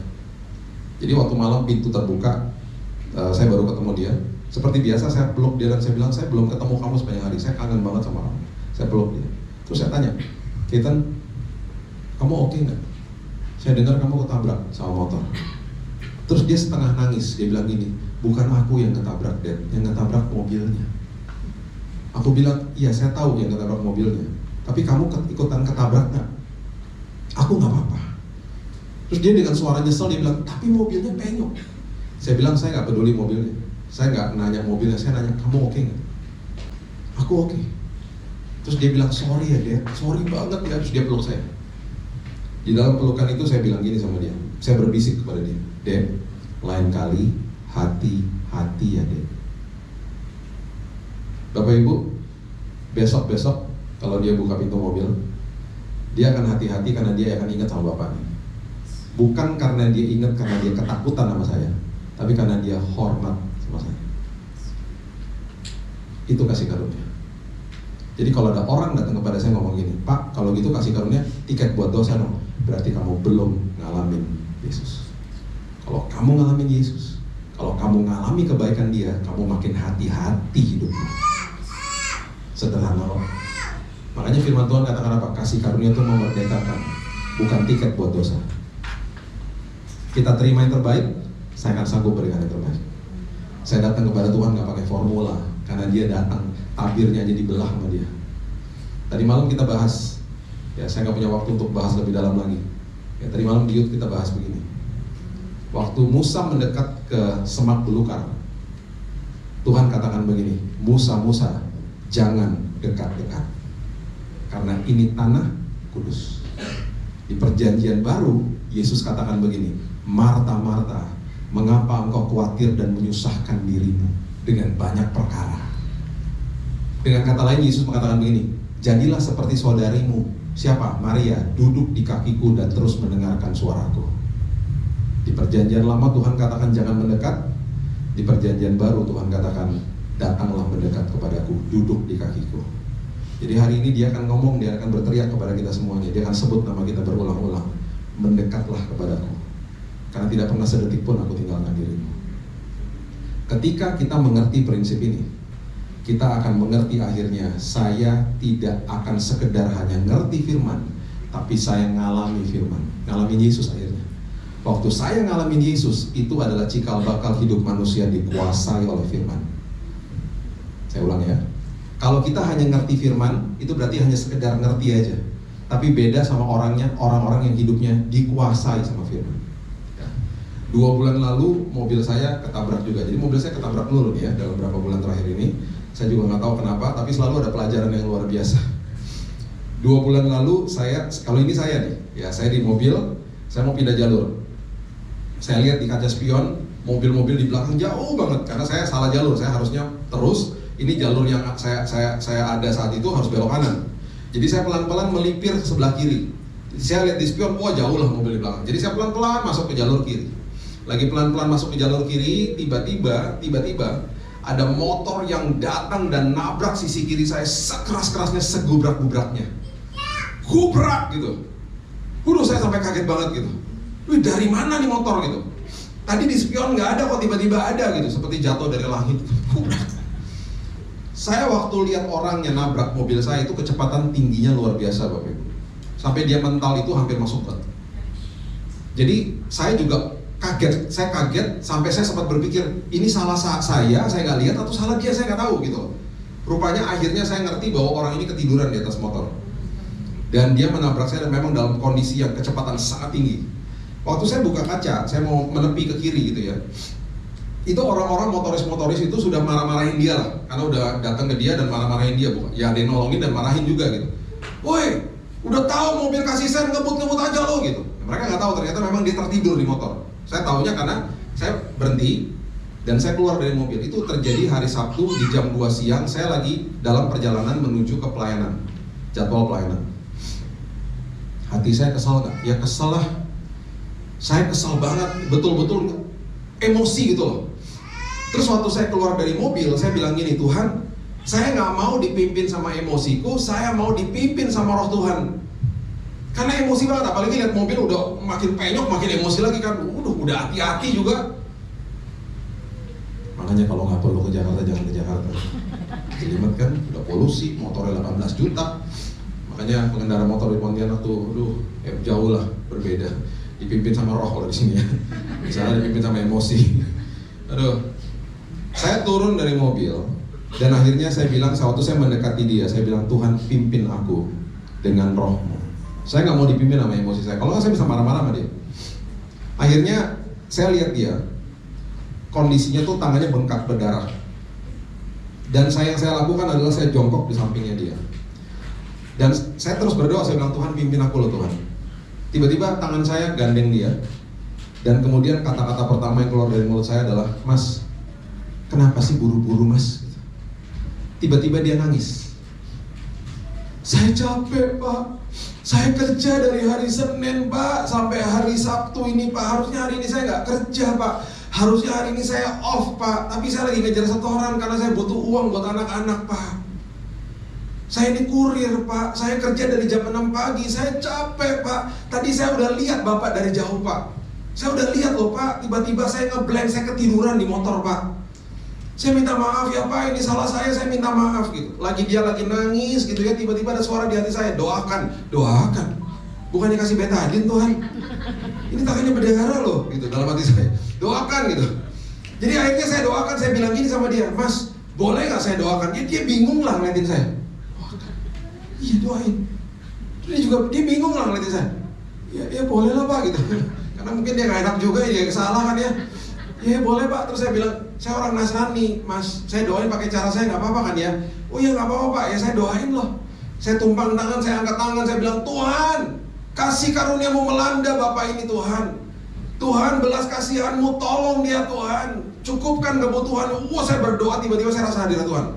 Jadi waktu malam pintu terbuka, saya baru ketemu dia. Seperti biasa saya peluk dia dan saya bilang, saya belum ketemu kamu sepanjang hari, saya kangen banget sama kamu. Saya peluk dia. Terus saya tanya, Keaton, kamu oke nggak? Saya dengar kamu ketabrak sama motor. Terus dia setengah nangis, dia bilang gini, bukan aku yang ketabrak Dad, yang ketabrak mobilnya. Aku bilang, iya saya tahu yang ketabrak mobilnya, tapi kamu ikutan ketabrak nggak? Aku nggak apa-apa. Terus dia dengan suara nyesel, dia bilang, tapi mobilnya penyok. Saya bilang, saya nggak peduli mobilnya. Saya nggak nanya mobilnya, saya nanya, kamu oke nggak? Aku oke. Terus dia bilang, sorry ya Dad, sorry banget ya. Terus dia peluk saya. Di dalam pelukan itu saya bilang gini sama dia, saya berbisik kepada dia, Dad, lain kali hati-hati ya Dad. Bapak Ibu, besok-besok kalau dia buka pintu mobil, dia akan hati-hati karena dia akan ingat sama bapaknya. Bukan karena dia ingat karena dia ketakutan sama saya, tapi karena dia hormat sama saya. Itu kasih karunia. Jadi kalau ada orang datang kepada saya ngomong gini, Pak, kalau gitu kasih karunia tiket buat dosa dong. Berarti kamu belum ngalamin Yesus. Kalau kamu ngalamin Yesus, kalau kamu ngalami kebaikan dia, kamu makin hati-hati hidupmu. Sederhana loh. Makanya firman Tuhan katakan apa? Kasih karunia itu memerdekakan, bukan tiket buat dosa. Kita terima yang terbaik, saya akan sanggup berikan yang terbaik. Saya datang kepada Tuhan nggak pakai formula, karena dia datang, tabirnya aja dibelah sama dia. Tadi malam kita bahas, ya saya nggak punya waktu untuk bahas lebih dalam lagi. Ya, tadi malam di YouTube kita bahas begini. Waktu Musa mendekat ke semak belukar, Tuhan katakan begini, Musa, jangan dekat-dekat, karena ini tanah kudus. Di perjanjian baru, Yesus katakan begini, Marta, mengapa engkau khawatir dan menyusahkan dirimu dengan banyak perkara? Dengan kata lain, Yesus mengatakan begini, jadilah seperti saudarimu. Siapa? Maria, duduk di kakiku dan terus mendengarkan suaraku. Di perjanjian lama Tuhan katakan jangan mendekat. Di perjanjian baru Tuhan katakan datanglah mendekat kepadaku, duduk di kakiku. Jadi hari ini dia akan ngomong, dia akan berteriak kepada kita semuanya. Dia akan sebut nama kita berulang-ulang, mendekatlah kepadaku, karena tidak pernah sedetik pun aku tinggalkan dirimu. Ketika kita mengerti prinsip ini, kita akan mengerti akhirnya saya tidak akan sekedar hanya ngerti firman, tapi saya ngalami firman, ngalamin Yesus akhirnya. Waktu saya ngalamin Yesus, itu adalah cikal bakal hidup manusia dikuasai oleh firman. Saya ulang ya, kalau kita hanya ngerti firman, itu berarti hanya sekedar ngerti aja. Tapi beda sama orang-orang yang hidupnya dikuasai sama firman. 2 bulan lalu mobil saya ketabrak juga. Jadi mobil saya ketabrak dulu nih ya dalam beberapa bulan terakhir ini. Saya juga nggak tahu kenapa, tapi selalu ada pelajaran yang luar biasa. 2 bulan lalu kalau ini saya nih, ya saya di mobil, saya mau pindah jalur. Saya lihat di kaca spion, mobil-mobil di belakang jauh banget karena saya salah jalur. Saya harusnya terus, ini jalur yang saya ada saat itu harus belok kanan. Jadi saya pelan-pelan melipir ke sebelah kiri. Saya lihat di spion, wah jauh lah mobil di belakang. Jadi saya pelan-pelan masuk ke jalur kiri. Lagi pelan-pelan masuk ke jalur kiri, tiba-tiba ada motor yang datang dan nabrak sisi kiri saya sekeras-kerasnya, segubrak-gubraknya. Gubrak gitu. Waduh, saya sampai kaget banget gitu. Wih, dari mana nih motor gitu? Tadi di spion nggak ada kok, tiba-tiba ada gitu, seperti jatuh dari langit. Saya waktu lihat orangnya nabrak mobil saya itu kecepatan tingginya luar biasa Bapak Ibu. Sampai dia mental itu hampir masuk got. Jadi saya juga kaget, sampai saya sempat berpikir ini salah saya nggak lihat atau salah dia, saya nggak tahu gitu. Rupanya akhirnya saya ngerti bahwa orang ini ketiduran di atas motor. Dan dia menabrak saya dan memang dalam kondisi yang kecepatan sangat tinggi. Waktu saya buka kaca, saya mau menepi ke kiri gitu ya. Itu orang-orang motoris itu sudah marah-marahin dia lah, karena udah datang ke dia dan marah-marahin dia, bukan? Ya ada yang nolongin dan marahin juga gitu. Woi, udah tahu mobil kasih sen ngebut aja lo gitu. Mereka nggak tahu ternyata memang dia tertidur di motor. Saya tahunya karena saya berhenti dan saya keluar dari mobil. Itu terjadi hari Sabtu di jam 2 siang. Saya lagi dalam perjalanan menuju ke pelayanan, jadwal pelayanan. Hati saya kesal nggak? Ya kesel lah. Saya kesal banget, betul-betul emosi gitu loh. Terus waktu saya keluar dari mobil, saya bilang gini, Tuhan, saya nggak mau dipimpin sama emosiku, saya mau dipimpin sama Roh Tuhan. Karena emosi banget, apalagi lihat mobil udah makin penyok, makin emosi lagi kan. Udah hati-hati juga. Makanya kalau nggak perlu ke Jakarta, jangan ke Jakarta. Jelimet kan, udah polusi, motornya 18 juta. Makanya pengendara motor di Pontianak tuh, jauh lah berbeda. dipimpin sama roh kalau di sini ya. Misalnya dipimpin sama emosi. Aduh, saya turun dari mobil dan akhirnya saya bilang, waktu saya mendekati dia, saya bilang, Tuhan pimpin aku dengan roh-Mu. Saya nggak mau dipimpin sama emosi saya. Kalau nggak saya bisa marah-marah sama dia. Akhirnya saya lihat dia, kondisinya tuh tangannya bengkak berdarah. Dan yang saya lakukan adalah saya jongkok di sampingnya dia. Dan saya terus berdoa, saya bilang, Tuhan pimpin aku loh Tuhan. Tiba-tiba tangan saya gandeng dia. Dan kemudian kata-kata pertama yang keluar dari mulut saya adalah, Mas, kenapa sih buru-buru Mas? Tiba-tiba dia nangis. Saya capek Pak, saya kerja dari hari Senin Pak sampai hari Sabtu ini Pak. Harusnya hari ini saya nggak kerja Pak, harusnya hari ini saya off Pak. Tapi saya lagi ngejar setoran karena saya butuh uang buat anak-anak Pak. Saya ini kurir Pak, saya kerja dari jam 6 pagi, saya capek Pak. Tadi saya udah lihat Bapak dari jauh Pak. Saya udah lihat loh Pak, tiba-tiba saya ngeblank, saya ketiduran di motor Pak. Saya minta maaf ya Pak, ini salah saya minta maaf gitu. Dia lagi nangis gitu ya, tiba-tiba ada suara di hati saya, doakan. Bukannya kasih betadin Tuhan. Ini tangannya berdarah loh gitu dalam hati saya. Doakan gitu. Jadi akhirnya saya doakan, saya bilang gini sama dia, Mas, boleh gak saya doakan? Dia bingung lah ngeliatin saya. Iya doain. Dia bingung lah ngeliatin saya. Ya boleh lah Pak gitu. Karena mungkin dia gak enak juga, dia kesalahan ya. Ya boleh Pak. Terus saya bilang, saya orang Nasrani Mas, saya doain pakai cara saya gak apa-apa kan ya? Oh iya gak apa-apa Pak, ya saya doain loh. Saya tumpang tangan, saya angkat tangan, saya bilang, Tuhan, kasih karunia-Mu melanda Bapak ini Tuhan. Tuhan belas kasihan-Mu, tolong dia Tuhan. Cukupkan kebutuhan. Saya berdoa, tiba-tiba saya rasa hadirat Tuhan.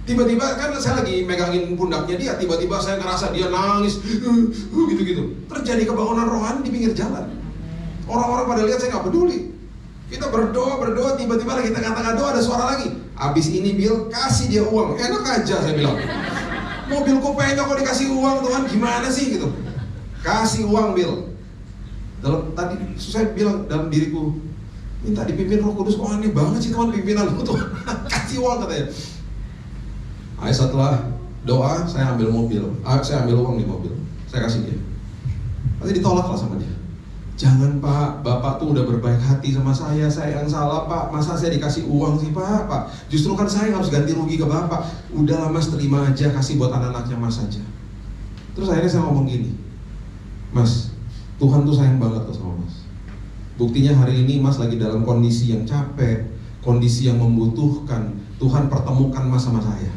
Tiba-tiba kan saya lagi megangin pundaknya dia, tiba-tiba saya ngerasa dia nangis, gitu-gitu. Terjadi kebangunan rohani di pinggir jalan. Orang-orang pada lihat, saya nggak peduli. Kita berdoa, tiba-tiba lagi tengah-tengah doa ada suara lagi. Abis ini Bill, kasih dia uang. Enak aja saya bilang. Mobilku penyok kok dikasih uang Tuhan, gimana sih gitu. Kasih uang Bill. Tadi saya bilang dalam diriku, minta dipimpin Roh Kudus, kok aneh banget sih Tuhan pimpinanmu Tuhan. Kasih uang katanya. Setelah doa, saya ambil mobil, saya ambil uang di mobil, saya kasih dia. Nanti ditolak lah sama dia. Jangan Pak, Bapak tuh udah berbaik hati sama saya yang salah Pak. Masa saya dikasih uang sih Pak? Justru kan saya harus ganti rugi ke Bapak. Udahlah Mas, terima aja, kasih buat anak-anaknya Mas aja. Terus akhirnya saya ngomong gini, Mas, Tuhan tuh sayang banget tuh sama Mas. Buktinya hari ini Mas lagi dalam kondisi yang capek, kondisi yang membutuhkan. Tuhan pertemukan Mas sama saya.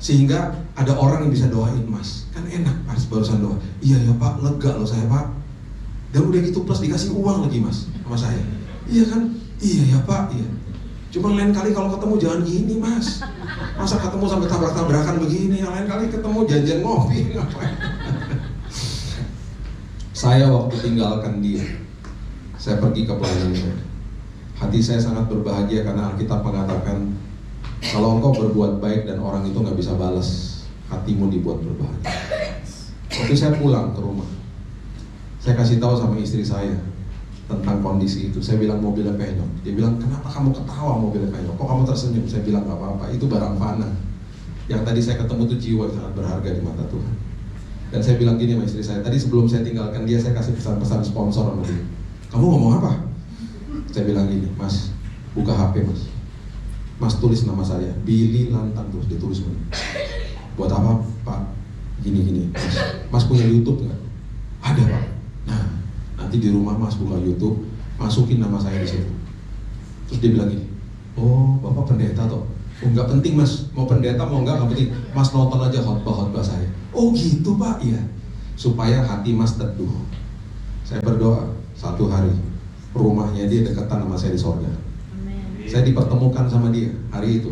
Sehingga ada orang yang bisa doain Mas. Kan enak pas barusan doa. Iya ya Pak, lega loh saya Pak. Dan udah gitu plus dikasih uang lagi Mas sama saya. Iya kan? Iya ya Pak, iya. Cuma lain kali kalau ketemu jangan gini Mas. Masa ketemu sampai tabrak-tabrakan begini. Yang lain kali ketemu janjian ngopi. Saya waktu tinggalkan dia, saya pergi ke pelayanan saya. Hati saya sangat berbahagia karena Alkitab mengatakan, kalau engkau berbuat baik dan orang itu nggak bisa balas, hatimu dibuat berbahagia. Waktu saya pulang ke rumah, saya kasih tahu sama istri saya tentang kondisi itu. Saya bilang mobilnya penyok. Dia bilang, kenapa kamu ketawa mobilnya penyok? Kok kamu tersenyum? Saya bilang nggak apa-apa, itu barang fana. Yang tadi saya ketemu itu jiwa yang sangat berharga di mata Tuhan. Dan saya bilang gini sama istri saya, tadi sebelum saya tinggalkan dia, saya kasih pesan-pesan sponsor sama dia. Kamu ngomong apa? Saya bilang gini, Mas, buka HP Mas. Mas tulis nama saya, Billy Lantang, terus ditulis mana? Buat apa Pak? Gini-gini. Mas punya YouTube nggak? Ada Pak. Nah, nanti di rumah Mas buka YouTube, masukin nama saya di situ. Terus dia bilang gini, oh Bapak pendeta toh? Oh nggak penting Mas, mau pendeta mau nggak penting. Mas nonton aja khotbah saya. Oh gitu Pak, iya. Supaya hati Mas teduh. Saya berdoa satu hari rumahnya dia dekatan sama saya di sorga. Saya dipertemukan sama dia hari itu,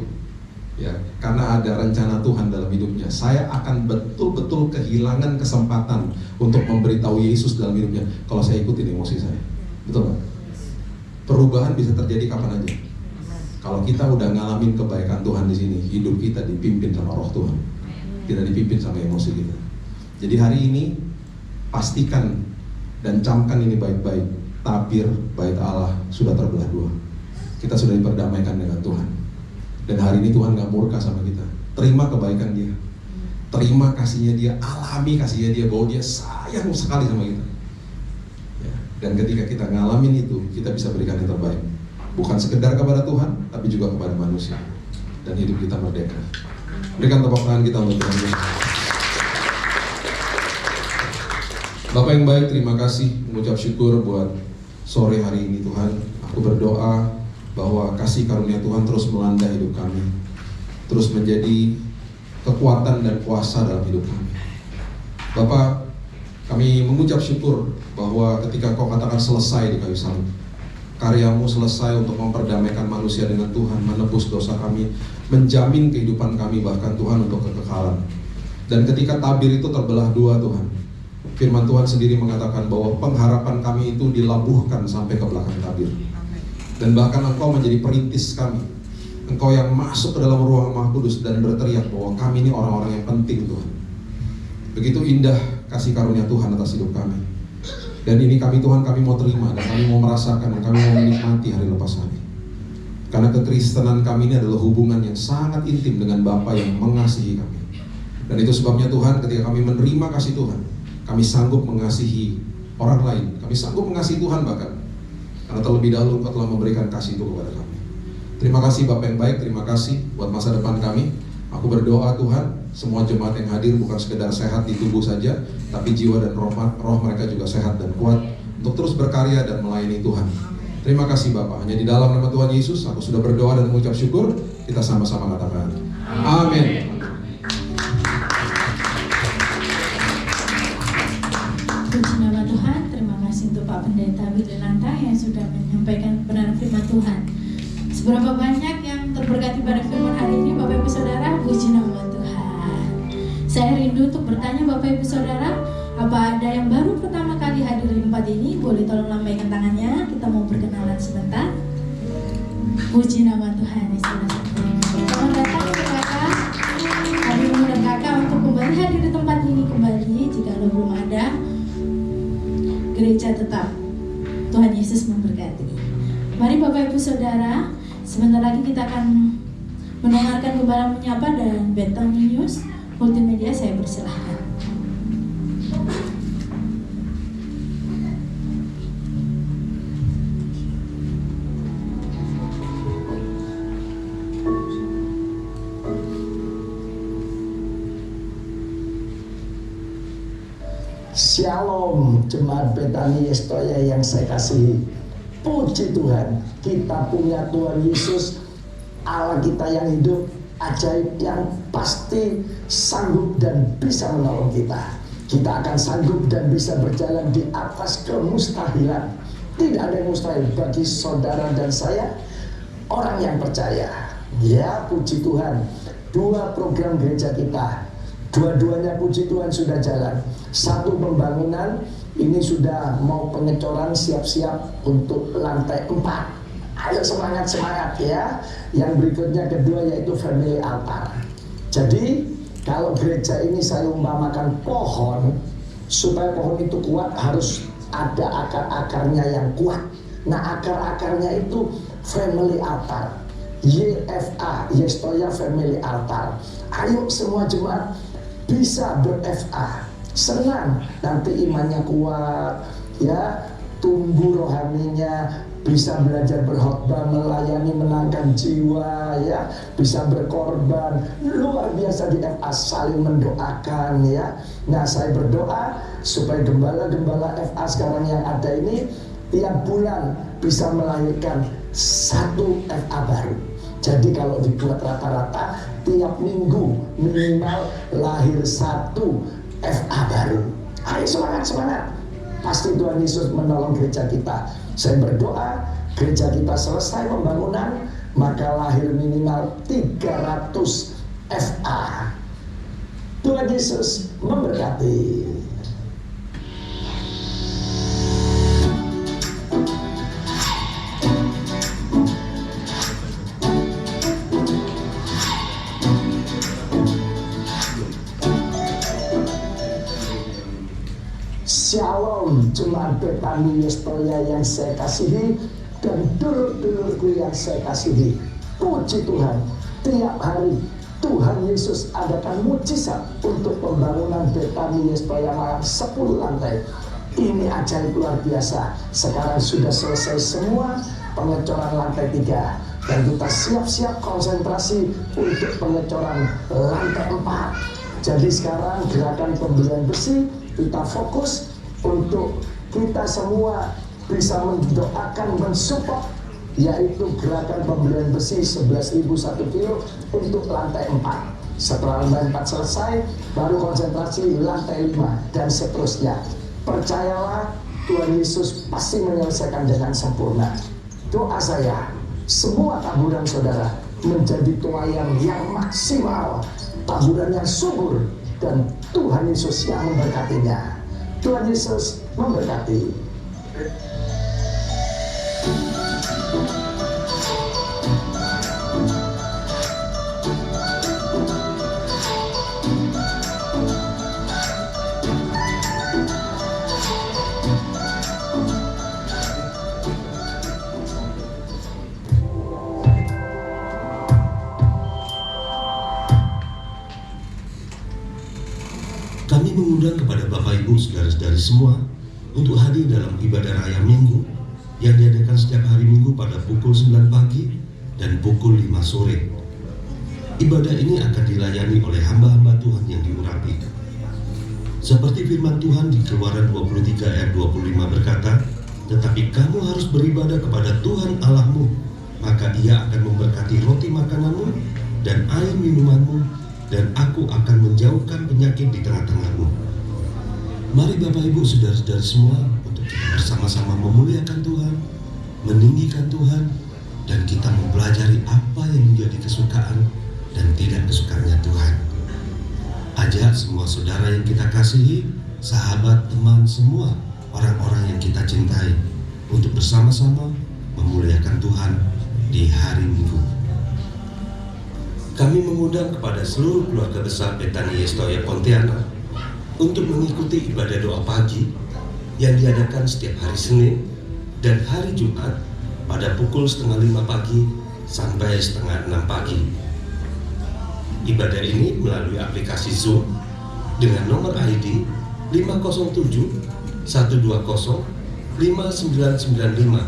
ya, karena ada rencana Tuhan dalam hidupnya. Saya akan betul-betul kehilangan kesempatan untuk memberitahu Yesus dalam hidupnya kalau saya ikutin emosi saya. Betul nggak? Perubahan bisa terjadi kapan aja. Kalau kita udah ngalamin kebaikan Tuhan di sini, hidup kita dipimpin sama Roh Tuhan, tidak dipimpin sama emosi kita. Jadi hari ini pastikan dan camkan ini baik-baik. Tabir bait Allah sudah terbelah dua. Kita sudah diperdamaikan dengan Tuhan. Dan hari ini Tuhan gak murka sama kita. Terima kebaikan dia, terima kasihnya dia, alami kasihnya dia, bahwa dia sayang sekali sama kita ya. Dan ketika kita ngalamin itu, kita bisa berikan yang terbaik. Bukan sekedar kepada Tuhan, tapi juga kepada manusia. Dan hidup kita merdeka. Berikan tepuk tangan kita untuk Tuhan Yesus. Bapak yang baik, terima kasih, mengucap syukur buat sore hari ini Tuhan. Aku berdoa bahwa kasih karunia Tuhan terus melanda hidup kami, terus menjadi kekuatan dan kuasa dalam hidup kami. Bapak, kami mengucap syukur bahwa ketika Kau katakan selesai di kayu salib, karyamu selesai untuk memperdamaikan manusia dengan Tuhan, menebus dosa kami, menjamin kehidupan kami, bahkan Tuhan untuk kekekalan. Dan ketika tabir itu terbelah dua Tuhan, firman Tuhan sendiri mengatakan bahwa pengharapan kami itu dilabuhkan sampai ke belakang tabir. Dan bahkan Engkau menjadi perintis kami. Engkau yang masuk ke dalam ruang Maha Kudus dan berteriak bahwa kami ini orang-orang yang penting Tuhan. Begitu indah kasih karunia Tuhan atas hidup kami. Dan ini kami Tuhan, kami mau terima dan kami mau merasakan dan kami mau menikmati hari lepas hari. Karena kekristenan kami ini adalah hubungan yang sangat intim dengan Bapa yang mengasihi kami. Dan itu sebabnya Tuhan, ketika kami menerima kasih Tuhan, kami sanggup mengasihi orang lain. Kami sanggup mengasihi Tuhan bahkan. Karena terlebih dahulu Engkau telah memberikan kasih itu kepada kami. Terima kasih Bapak yang baik, terima kasih buat masa depan kami. Aku berdoa Tuhan, semua jemaat yang hadir bukan sekedar sehat di tubuh saja, tapi jiwa dan roh mereka juga sehat dan kuat untuk terus berkarya dan melayani Tuhan. Terima kasih Bapak, hanya di dalam nama Tuhan Yesus aku sudah berdoa dan mengucap syukur. Kita sama-sama katakan amin. Puji nama Tuhan, terima kasih untuk Pak Pendeta Widianta yang sudah menyampaikan kebenaran firman Tuhan. Seberapa banyak yang terberkati pada firman hari ini, Bapak Ibu Saudara, puji nama Tuhan. Saya rindu untuk bertanya Bapak Ibu Saudara, apa ada yang baru pertama kali hadir di tempat ini? Boleh tolong lambaikan tangannya, kita mau berkenalan sebentar. Puji nama Tuhan, selamat datang ke kakak. Kami mengundang kakak untuk kembali hadir di tempat ini kembali. Jika belum ada, gereja tetap. Tuhan Yesus memberkati. Mari Bapak Ibu Saudara, sebentar lagi kita akan mendengarkan Gembala Menyapa dan Bethel News Multimedia. Saya persilahkan. Shalom jemaat Betani Yestoya yang saya kasihi. Puji Tuhan, kita punya Tuhan Yesus, Allah kita yang hidup, ajaib, yang pasti sanggup dan bisa menolong kita. Kita akan sanggup dan bisa berjalan di atas kemustahilan. Tidak ada yang mustahil bagi saudara dan saya, orang yang percaya. Ya, puji Tuhan, dua program gereja kita, dua-duanya puji Tuhan sudah jalan. Satu pembangunan, ini sudah mau pengecoran, siap-siap untuk lantai 4. Ayo semangat-semangat ya. Yang berikutnya kedua yaitu family altar. Jadi kalau gereja ini saya umpamakan pohon, supaya pohon itu kuat harus ada akar-akarnya yang kuat. Nah, akar-akarnya itu family altar. YFA, Yestoya Family Altar. Ayo semua jemaat bisa ber-FA. Senang, nanti imannya kuat, ya, tumbuh rohaninya, bisa belajar berkhotbah, melayani, menangkan jiwa, ya, bisa berkorban, luar biasa di FA, saling mendoakan, ya. Nah, saya berdoa supaya gembala-gembala FA sekarang yang ada ini tiap bulan bisa melahirkan satu FA baru. Jadi kalau dibuat rata-rata tiap minggu minimal lahir satu FA baru. Ayo semangat-semangat. Pasti Tuhan Yesus menolong gereja kita. Saya berdoa gereja kita selesai pembangunan, maka lahir minimal 300 FA. Tuhan Yesus memberkati. Shalom jemaat Betani Yestoya yang saya kasihi dan dulur-dulurku yang saya kasihi. Puji Tuhan, tiap hari Tuhan Yesus adakan mujizat untuk pembangunan Betani Yestoya Malang 10 lantai. Ini ajaib luar biasa. Sekarang sudah selesai semua pengecoran lantai 3 dan kita siap-siap konsentrasi untuk pengecoran lantai 4. Jadi sekarang gerakan pembelian bersih kita fokus untuk kita semua bisa mendoakan, mensupport, yaitu gerakan pembelian bersih 11.000 1 kilo untuk lantai 4. Setelah lantai 4 selesai, baru konsentrasi lantai 5 dan seterusnya. Percayalah, Tuhan Yesus pasti menyelesaikan dengan sempurna. Doa saya, semua taburan saudara menjadi tuayan yang maksimal, taburan yang subur, dan Tuhan Yesus yang memberkatinya. Tuhan Yesus memberkati. Kami mengundang kepada Bapak Ibu saudara-saudari semua untuk hadir dalam ibadah raya Minggu yang diadakan setiap hari Minggu pada pukul 9 pagi dan pukul 5 sore. Ibadah ini akan dilayani oleh hamba-hamba Tuhan yang diurapi. Seperti firman Tuhan di Keluaran 23 ayat 25 berkata, "Tetapi kamu harus beribadah kepada Tuhan Allahmu, maka Ia akan memberkati roti makananmu dan air minumanmu, dan aku akan menjauhkan penyakit di tengah-tengahmu." Mari Bapak Ibu saudara-saudara semua untuk kita bersama-sama memuliakan Tuhan, meninggikan Tuhan, dan kita mempelajari apa yang menjadi kesukaan dan tidak kesukaannya Tuhan. Ajak semua saudara yang kita kasihi, sahabat, teman, semua orang-orang yang kita cintai untuk bersama-sama memuliakan Tuhan di hari Minggu. Kami mengundang kepada seluruh keluarga besar Betani Yestoya Pontianak untuk mengikuti ibadah doa pagi yang diadakan setiap hari Senin dan hari Jumat pada pukul 4:30 pagi sampai 5:30 pagi. Ibadah ini melalui aplikasi Zoom dengan nomor ID 507 120 5995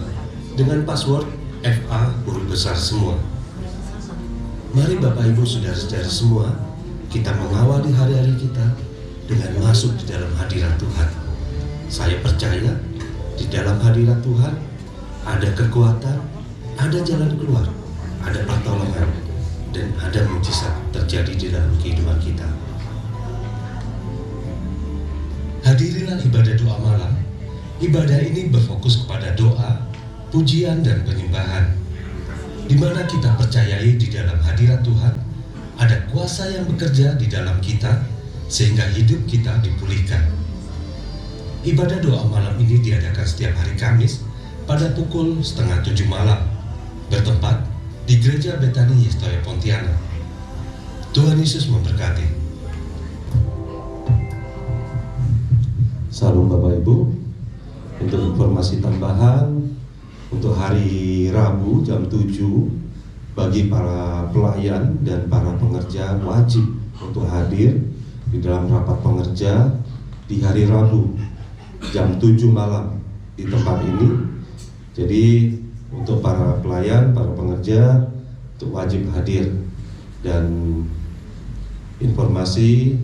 dengan password FA huruf besar semua. Mari Bapak Ibu saudara-saudara semua, kita mengawali hari-hari kita dengan masuk di dalam hadirat Tuhan. Saya percaya di dalam hadirat Tuhan ada kekuatan, ada jalan keluar, ada pertolongan, dan ada mujizat terjadi di dalam kehidupan kita. Hadirilah ibadah doa malam. Ibadah ini berfokus kepada doa, pujian, dan penyembahan, di mana kita percayai di dalam hadirat Tuhan ada kuasa yang bekerja di dalam kita sehingga hidup kita dipulihkan. Ibadah doa malam ini diadakan setiap hari Kamis pada pukul 6:30 malam, bertempat di Gereja Betani Yestoya Pontianak. Tuhan Yesus memberkati. Salam Bapak Ibu. Untuk informasi tambahan, untuk hari Rabu jam 7 bagi para pelayan dan para pengerja wajib untuk hadir di dalam rapat pengerja di hari Rabu jam 7 malam di tempat ini. Jadi untuk para pelayan, para pengerja untuk wajib hadir. Dan informasi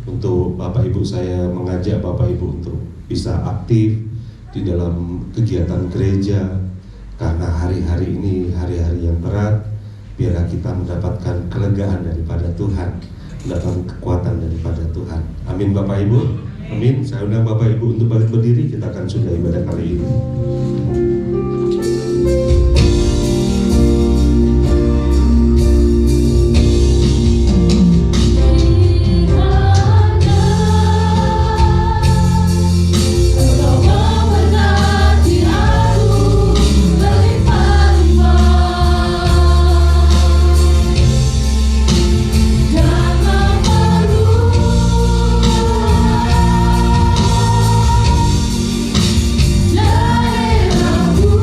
untuk Bapak Ibu, saya mengajak Bapak Ibu untuk bisa aktif di dalam kegiatan gereja, karena hari-hari ini hari-hari yang berat. Biarlah kita mendapatkan kelegaan daripada Tuhan, mendapatkan kekuatan daripada Tuhan. Amin Bapak Ibu. Amin. Saya undang Bapak Ibu untuk balik berdiri. Kita akan sudah ibadah kali ini. La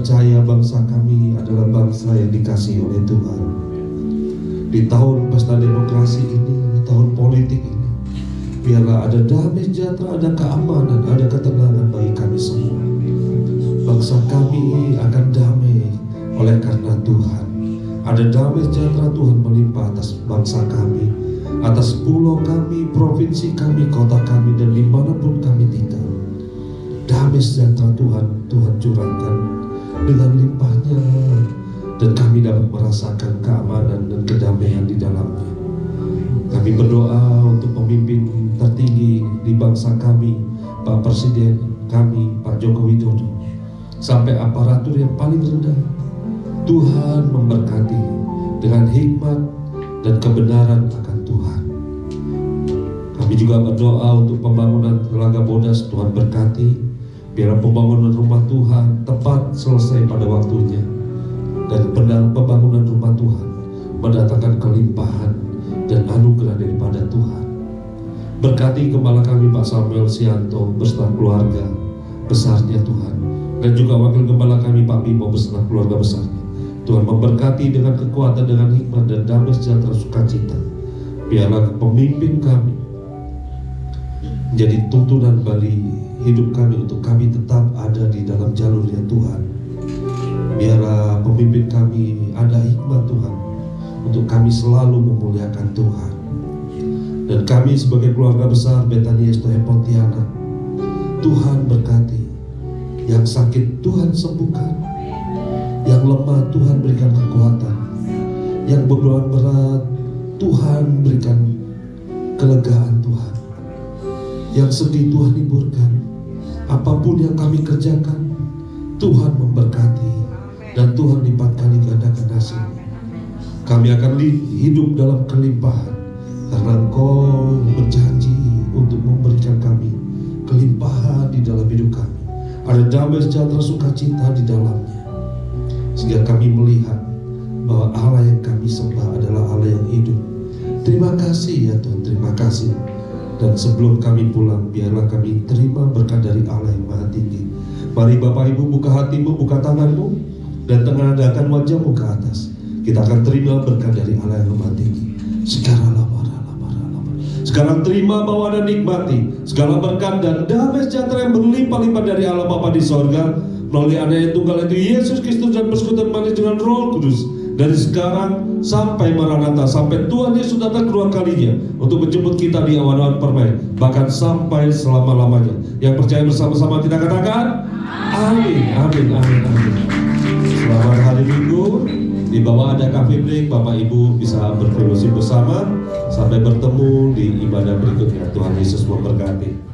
percaya bangsa kami adalah bangsa yang dikasihi oleh Tuhan. Di tahun pesta demokrasi ini, di tahun politik ini, biarlah ada damai sejahtera, ada keamanan, ada ketenangan bagi kami semua. Bangsa kami akan damai oleh karena Tuhan. Ada damai sejahtera Tuhan melimpah atas bangsa kami, atas pulau kami, provinsi kami, kota kami, dan dimanapun kami tinggal. Damai sejahtera Tuhan curahkan dengan limpahnya, dan kami dapat merasakan keamanan dan kedamaian di dalamnya. Kami berdoa untuk pemimpin tertinggi di bangsa kami, Pak Presiden kami, Pak Joko Widodo, sampai aparatur yang paling rendah. Tuhan memberkati dengan hikmat dan kebenaran akan Tuhan. Kami juga berdoa untuk pembangunan Telaga Bodas, Tuhan berkati. Biar pembangunan rumah Tuhan tepat selesai pada waktunya, dan pembangunan rumah Tuhan mendatangkan kelimpahan dan anugerah daripada Tuhan. Berkati kepala kami Pak Samuel Sianto beserta keluarga besarnya Tuhan, dan juga wakil kepala kami Pak Bimo beserta keluarga besarnya. Tuhan memberkati dengan kekuatan, dengan hikmat dan damai sejahtera sukacita. Biarlah pemimpin kami menjadi tuntunan bagi hidup kami, untuk kami tetap ada di dalam jalurnya Tuhan. Biarlah pemimpin kami ada hikmat Tuhan, untuk kami selalu memuliakan Tuhan. Dan kami sebagai keluarga besar Betania Estohe Pontianak, Tuhan berkati. Yang sakit Tuhan sembuhkan, yang lemah Tuhan berikan kekuatan, yang beban berat Tuhan berikan kelegaan Tuhan, yang sedih Tuhan hiburkan. Apapun yang kami kerjakan, Tuhan memberkati, dan Tuhan lipat kali gandakan hasilnya. Kami akan hidup dalam kelimpahan, karena Engkau berjanji untuk memberikan kami kelimpahan di dalam hidup kami. Ada damai sejahtera sukacita di dalamnya, sehingga kami melihat bahwa Allah yang kami sembah adalah Allah yang hidup. Terima kasih ya Tuhan, terima kasih. Dan sebelum kami pulang, biarlah kami terima berkat dari Allah yang Maha Tinggi. Mari Bapak Ibu buka hatimu, buka tanganmu, dan tengadahkan wajahmu ke atas. Kita akan terima berkat dari Allah yang Maha Tinggi. Sekarang terima, bawa dan nikmati segala berkat dan damai sejahtera yang berlimpah-limpah dari Allah Bapa di sorga, melalui Anak yang tunggal itu Yesus Kristus, dan persekutuan manis dengan Roh Kudus, dari sekarang sampai Maranatha, sampai Tuhan Yesus datang kedua kalinya untuk menjemput kita di awan-awan permai, bahkan sampai selama-lamanya. Yang percaya bersama-sama kita katakan amin, amin, amin, amin. Selamat hari Minggu. Di bawah ada cafe break, Bapak Ibu bisa berfellowship bersama. Sampai bertemu di ibadah berikutnya. Tuhan Yesus memberkati.